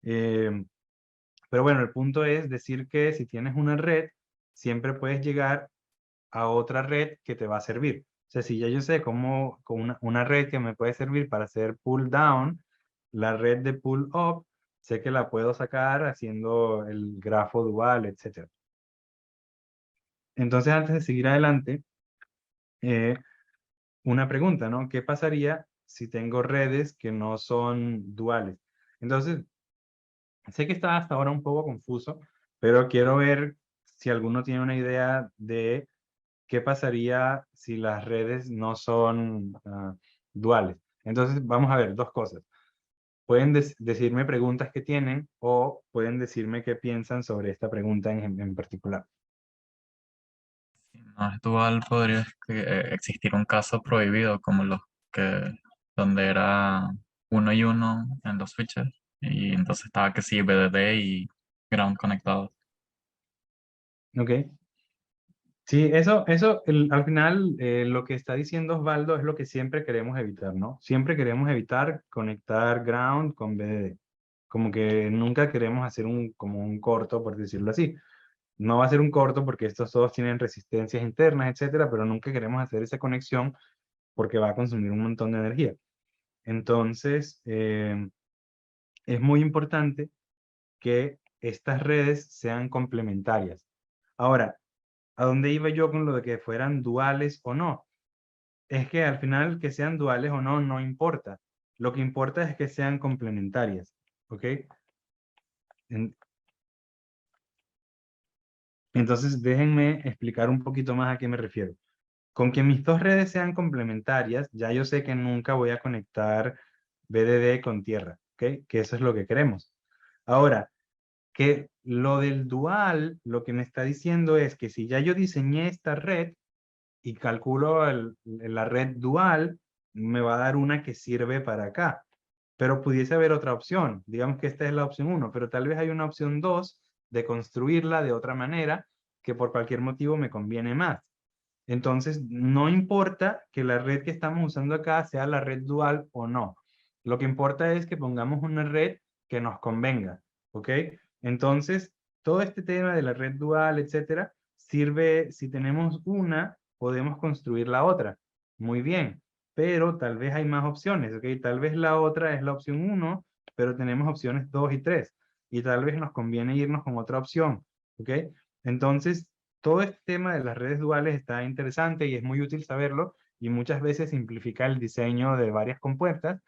Pero bueno, el punto es decir que si tienes una red, siempre puedes llegar a otra red que te va a servir. O sea, si ya yo sé cómo, con una red que me puede servir para hacer pull down, la red de pull up, sé que la puedo sacar haciendo el grafo dual, etc. Entonces, antes de seguir adelante, eh, una pregunta, ¿no? ¿Qué pasaría si tengo redes que no son duales? Entonces, sé que está hasta ahora un poco confuso, pero quiero ver si alguno tiene una idea de qué pasaría si las redes no son duales. Entonces, vamos a ver dos cosas. Pueden decirme preguntas que tienen, o pueden decirme qué piensan sobre esta pregunta en particular. Si no es dual, podría existir un caso prohibido como los que donde era uno y uno en los switches y entonces estaba que sí BDD y ground conectados. ¿Ok? Sí, al final, lo que está diciendo Osvaldo es lo que siempre queremos evitar, ¿no? Siempre queremos evitar conectar ground con BDD. Como que nunca queremos hacer como un corto, por decirlo así. No va a ser un corto porque estos dos tienen resistencias internas, etcétera, pero nunca queremos hacer esa conexión porque va a consumir un montón de energía. Entonces, es muy importante que estas redes sean complementarias. Ahora, ¿a dónde iba yo con lo de que fueran duales o no? Es que al final que sean duales o no, no importa. Lo que importa es que sean complementarias, ¿ok? En- Entonces, déjenme explicar un poquito más a qué me refiero. Con que mis dos redes sean complementarias, ya yo sé que nunca voy a conectar BDD con tierra, ¿ok? Que eso es lo que queremos. Ahora, que lo del dual, lo que me está diciendo es que si ya yo diseñé esta red y calculo la red dual, me va a dar una que sirve para acá. Pero pudiese haber otra opción. Digamos que esta es la opción 1, pero tal vez hay una opción 2 de construirla de otra manera que por cualquier motivo me conviene más. Entonces, no importa que la red que estamos usando acá sea la red dual o no. Lo que importa es que pongamos una red que nos convenga, ¿ok? Entonces, todo este tema de la red dual, etcétera, sirve, si tenemos una, podemos construir la otra. Muy bien, pero tal vez hay más opciones, ¿ok? Tal vez la otra es la opción 1, pero tenemos opciones 2 y 3. Y tal vez nos conviene irnos con otra opción, ¿ok? Entonces, todo este tema de las redes duales está interesante y es muy útil saberlo y muchas veces simplifica el diseño de varias compuertas,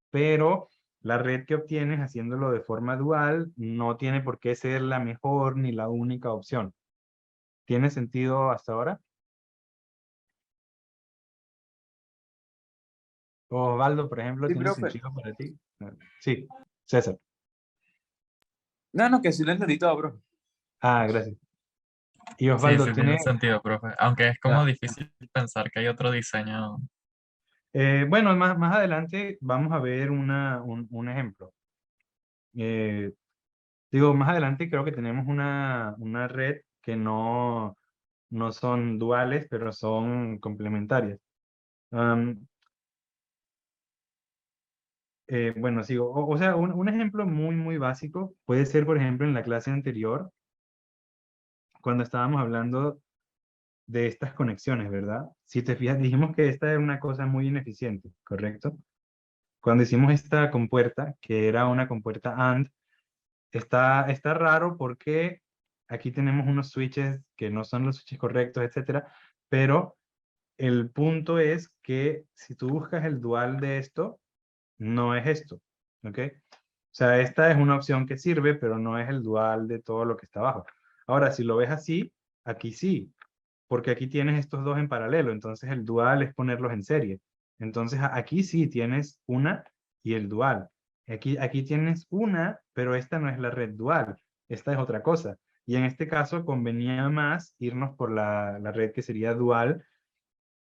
pero la red que obtienes haciéndolo de forma dual no tiene por qué ser la mejor ni la única opción. ¿Tiene sentido hasta ahora? Osvaldo, por ejemplo, Sí, ¿tiene profe. sentido para ti? Sí, César. No, no, que sí lo entendí todo, bro. Ah, gracias. Y Sí, Osvaldo, sí tiene tiene... sentido, profe. Aunque es como ah, difícil pensar que hay otro diseño. bueno, más adelante vamos a ver un ejemplo. Eh, Digo, más adelante creo que tenemos una red que no son duales, pero son complementarias. Am, bueno, sigo. O sea, un ejemplo muy básico puede ser, por ejemplo, en la clase anterior, cuando estábamos hablando de estas conexiones, ¿verdad? Si te fijas, dijimos que esta era una cosa muy ineficiente, ¿correcto? Cuando hicimos esta compuerta, que era una compuerta AND, está raro porque aquí tenemos unos switches que no son los switches correctos, etcétera, pero el punto es que si tú buscas el dual de esto, no es esto, ¿ok? O sea, esta es una opción que sirve, pero no es el dual de todo lo que está abajo. Ahora, si lo ves así, aquí sí, porque aquí tienes estos dos en paralelo, entonces el dual es ponerlos en serie. Entonces aquí sí tienes una y el dual. Aquí tienes una, pero esta no es la red dual, esta es otra cosa. Y en este caso convenía más irnos por la red que sería dual,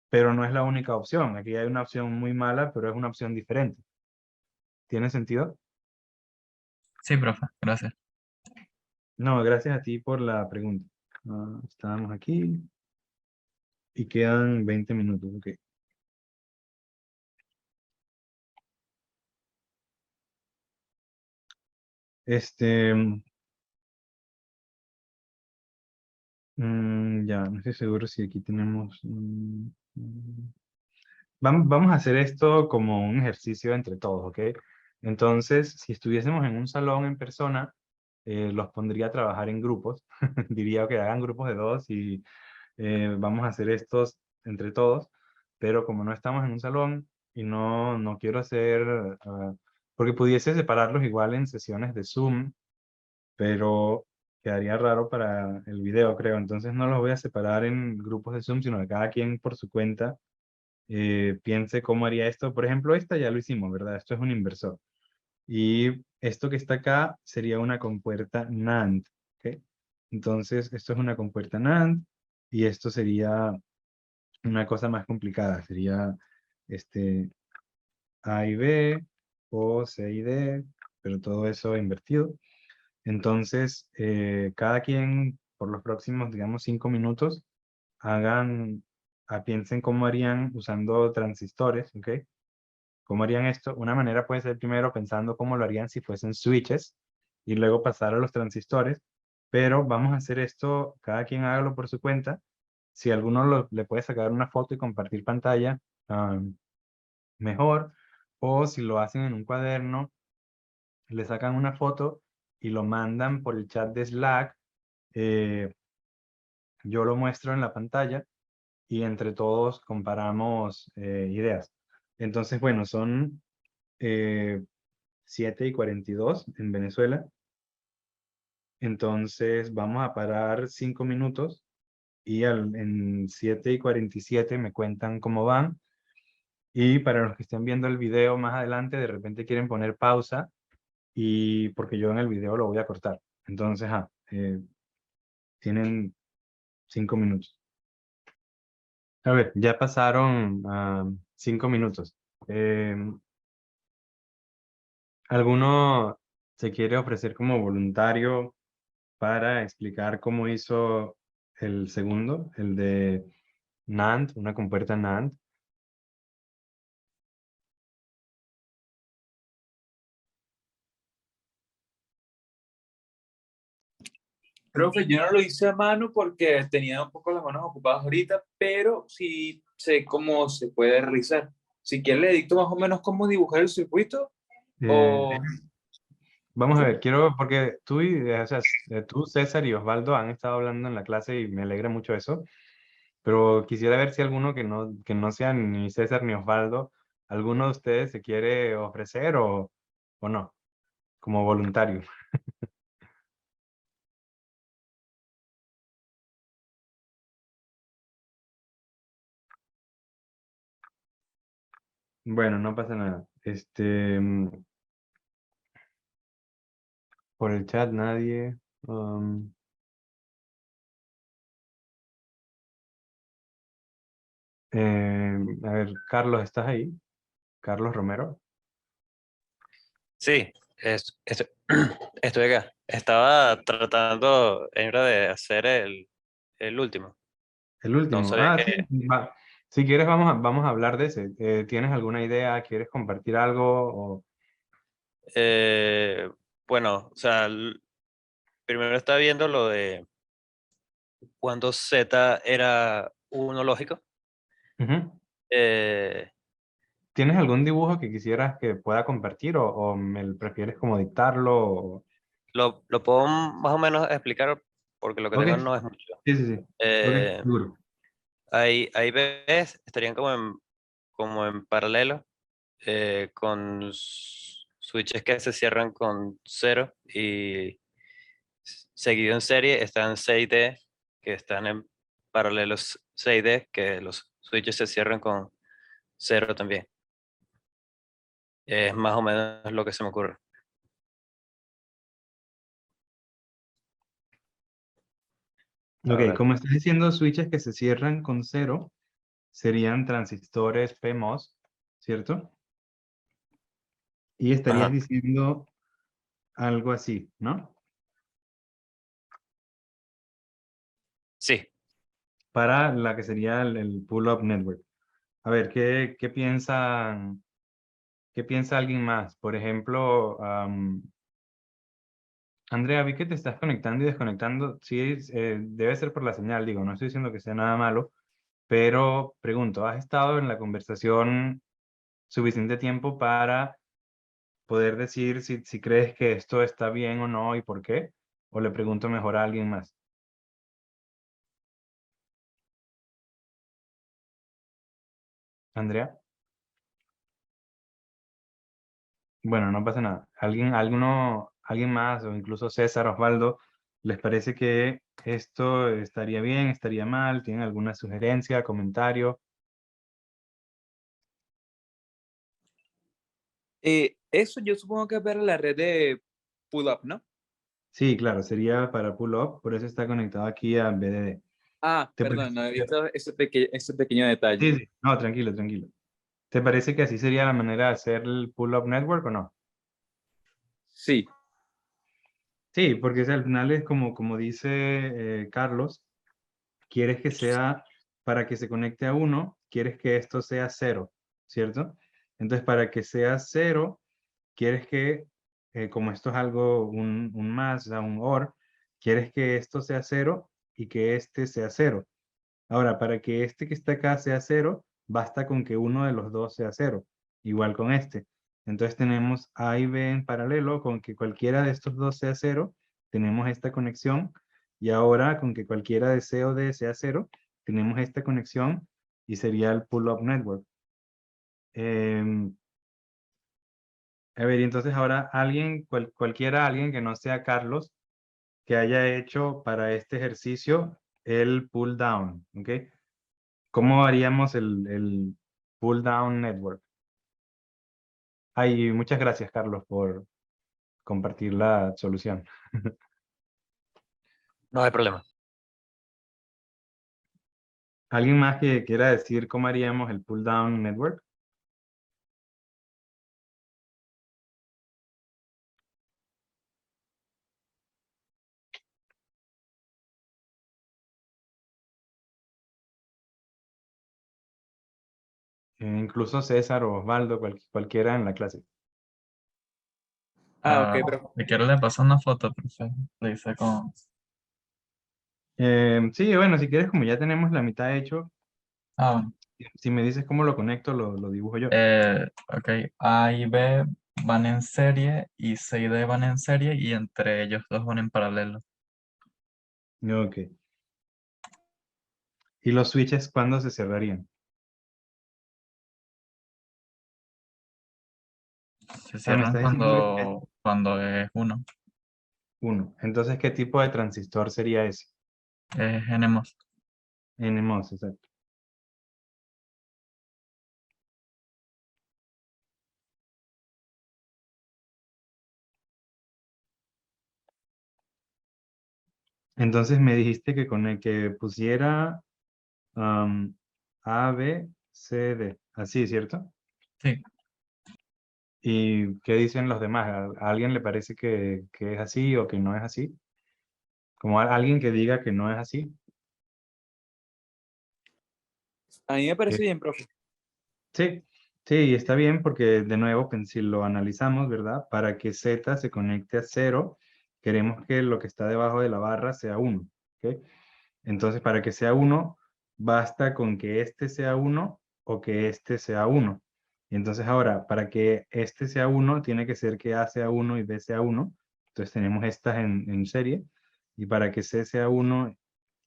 pero no es la única opción. Aquí hay una opción muy mala, pero es una opción diferente. ¿Tiene sentido? Sí, profe, gracias. No, gracias a ti por la pregunta. Estábamos aquí y quedan 20 minutos. Ok. Este, ya, no estoy seguro si aquí tenemos... vamos a hacer esto como un ejercicio entre todos, ¿ok? Entonces, si estuviésemos en un salón en persona, los pondría a trabajar en grupos. Diría que hagan grupos de dos y vamos a hacer estos entre todos. Pero como no estamos en un salón y no quiero hacer... porque pudiese separarlos igual en sesiones de Zoom, pero quedaría raro para el video, creo. Entonces no los voy a separar en grupos de Zoom, sino que cada quien por su cuenta piense cómo haría esto. Por ejemplo, esta ya lo hicimos, ¿verdad? Esto es un inversor. Y esto que está acá sería una compuerta NAND, ¿ok? Entonces, esto es una compuerta NAND y esto sería una cosa más complicada. Sería este A y B o C y D, pero todo eso invertido. Entonces, cada quien por los próximos, digamos, 5 minutos, hagan, piensen cómo harían usando transistores, ¿ok? ¿Cómo harían esto? Una manera puede ser primero pensando cómo lo harían si fuesen switches y luego pasar a los transistores, pero vamos a hacer esto, cada quien hágalo por su cuenta. Si alguno le puede sacar una foto y compartir pantalla, mejor, o si lo hacen en un cuaderno, le sacan una foto y lo mandan por el chat de Slack, eh, yo lo muestro en la pantalla y entre todos comparamos ideas. Entonces, bueno, son 7:42 en Venezuela. Entonces vamos a parar 5 minutos y en 7:47 me cuentan cómo van. Y para los que estén viendo el video más adelante, de repente quieren poner pausa y porque yo en el video lo voy a cortar. Entonces, tienen 5 minutos. A ver, ya pasaron 5 minutos. ¿Alguno se quiere ofrecer como voluntario para explicar cómo hizo el segundo, el de NAND, una compuerta NAND? Profe, yo no lo hice a mano porque tenía un poco las manos ocupadas ahorita, pero sí sé cómo se puede realizar. Si quieres, le dicto más o menos cómo dibujar el circuito Eh, o... Vamos a ver, quiero, porque tú, o sea, tú, César y Osvaldo han estado hablando en la clase y me alegra mucho eso, pero quisiera ver si alguno que no sea ni César ni Osvaldo, alguno de ustedes se quiere ofrecer o no, como voluntario. Bueno, no pasa nada. Por el chat nadie. A ver, Carlos, ¿estás ahí? Carlos Romero. Sí, estoy acá. Estaba tratando, era de hacer el último. El último. Entonces, Sí, va. Si quieres, vamos a hablar de ese. ¿Tienes alguna idea? ¿Quieres compartir algo? eh, bueno, o sea, primero estaba viendo lo de cuando Z era uno lógico. Ujú. Eh, ¿Tienes algún dibujo que quisieras que pueda compartir o me prefieres como dictarlo? lo puedo más o menos explicar porque lo que Ok, tengo no es mucho. sí, sí, sí. Ok, Eh, seguro. ahí ves, estarían como en paralelo, con switches que se cierran con 0 y seguido en serie están 6D que están en paralelos 6D que los switches se cierran con 0 también. Es más o menos lo que se me ocurre. A Ok, ver. como estás diciendo, switches que se cierran con 0 serían transistores PMOS, ¿cierto? Y estarías Ajá. diciendo algo así, ¿no? Sí. Para la que sería el pull-up network. A ver, ¿qué piensa alguien más? Por ejemplo, Andrea, vi que te estás conectando y desconectando. Sí, debe ser por la señal, digo, no estoy diciendo que sea nada malo, pero pregunto, ¿has estado en la conversación suficiente tiempo para poder decir si crees que esto está bien o no y por qué? ¿O le pregunto mejor a alguien más? Andrea. Bueno, no pasa nada. ¿Alguien más o incluso César, Osvaldo, les parece que esto estaría bien, estaría mal? ¿Tienen alguna sugerencia, comentario? Eso yo supongo que es ver la red de pull-up, ¿no? Sí, claro, sería para pull up, por eso está conectado aquí a BDD. Ah, ¿Te perdón, parece? no he visto ese pequeño detalle. Sí, sí. No, tranquilo, tranquilo. ¿Te parece que así sería la manera de hacer el pull up network o no? Sí, Sí, porque al final es como dice Carlos, quieres que sea, para que se conecte a 1, quieres que esto sea 0, ¿cierto? Entonces, para que sea 0, quieres que, como esto es algo, un más, o sea, un OR, quieres que esto sea 0 y que este sea 0. Ahora, para que este que está acá sea 0, basta con que uno de los dos sea 0, igual con este. Entonces tenemos A y B en paralelo, con que cualquiera de estos dos sea 0, tenemos esta conexión Y ahora con que cualquiera de C o D sea 0, tenemos esta conexión y sería el pull-up network. A ver, y entonces ahora alguien, alguien que no sea Carlos, que haya hecho para este ejercicio el pull down, ¿ok? ¿Cómo haríamos el pull down network? Ay, muchas gracias, Carlos, por compartir la solución. No hay problema. ¿Alguien más que quiera decir cómo haríamos el pull down network? Incluso César o Osvaldo, cualquiera en la clase. Ok, pero Si quieres le paso una foto, profe. Le hice con... Sí, bueno, si quieres, como ya tenemos la mitad hecho, Ah, si me dices cómo lo conecto, lo dibujo yo. ok. A y B van en serie y C y D van en serie y entre ellos dos van en paralelo. Ok. ¿Y los switches cuándo se cerrarían? Se Ah, me cierran estás diciendo que es cuando es 1. uno. Entonces, ¿qué tipo de transistor sería ese? Es NMOS. NMOS, exacto. Entonces me dijiste que con el que pusiera A, B, C, D. Así, ¿cierto? Sí. ¿Y qué dicen los demás? ¿A alguien le parece que es así o que no es así? Como alguien que diga que no es así. a mí me parece Que bien, profe. sí, sí, está bien porque de nuevo, si lo analizamos, ¿verdad? Para que Z se conecte a 0, queremos que lo que está debajo de la barra sea 1, ¿ok? Entonces, para que sea 1, basta con que este sea 1 o que este sea 1. Y entonces ahora, para que este sea 1, tiene que ser que A sea 1 y B sea 1. Entonces tenemos estas en serie. Y para que C sea 1,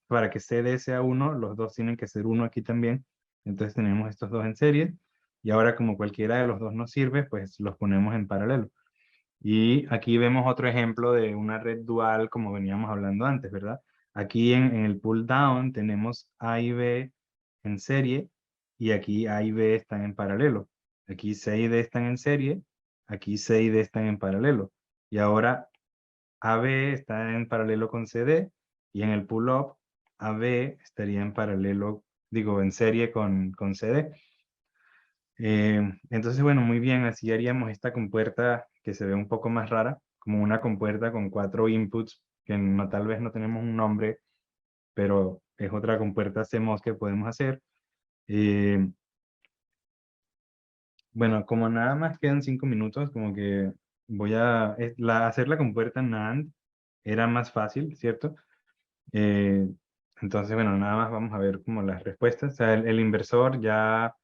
para que CD sea 1, los dos tienen que ser 1 aquí también. Entonces tenemos estos dos en serie. Y ahora, como cualquiera de los dos nos sirve, pues los ponemos en paralelo. Y aquí vemos otro ejemplo de una red dual como veníamos hablando antes, ¿verdad? Aquí en el pull down tenemos A y B en serie y aquí A y B están en paralelo. Aquí C y D están en serie, aquí C y D están en paralelo. Y ahora AB está en paralelo con CD y en el pull up AB estaría en paralelo, digo, en serie con CD. Entonces, bueno, muy bien, así haríamos esta compuerta que se ve un poco más rara, como una compuerta con 4 inputs, que no, tal vez no tenemos un nombre, pero es otra compuerta CMOS que podemos hacer. Eh, bueno, como nada más quedan 5 minutos, como que voy a... hacer la compuerta NAND era más fácil, ¿cierto? Eh, entonces, bueno, nada más vamos a ver como las respuestas. O sea, el inversor ya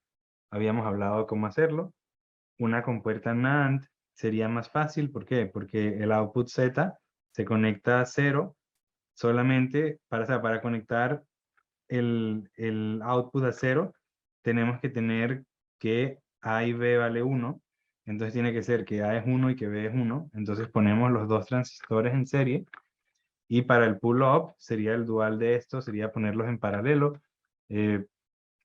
habíamos hablado cómo hacerlo. Una compuerta NAND sería más fácil. ¿Por qué? Porque el output Z se conecta a 0 solamente para, o sea, para conectar el output a 0, tenemos que tener que A y B vale 1. Entonces tiene que ser que A es 1 y que B es 1. Entonces ponemos los dos transistores en serie. Y para el pull-up sería el dual de esto, sería ponerlos en paralelo. Eh,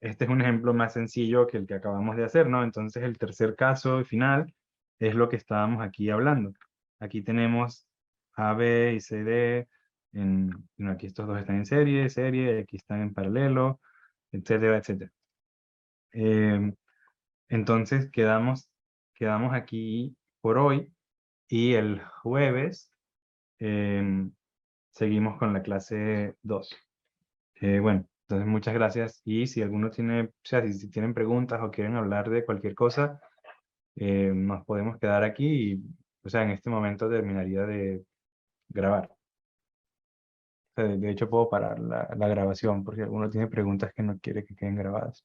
este es un ejemplo más sencillo que el que acabamos de hacer, ¿no? Entonces el tercer caso final es lo que estábamos aquí hablando. Aquí tenemos A, B y C, D. Bueno, aquí estos dos están en serie, aquí están en paralelo, etcétera, etcétera. Entonces quedamos aquí por hoy y el jueves seguimos con la clase 2. Bueno, entonces muchas gracias y si alguno tiene, o sea, si tienen preguntas o quieren hablar de cualquier cosa, nos podemos quedar aquí y, o sea, en este momento terminaría de grabar. O sea, de hecho puedo parar la grabación porque alguno tiene preguntas que no quiere que queden grabadas.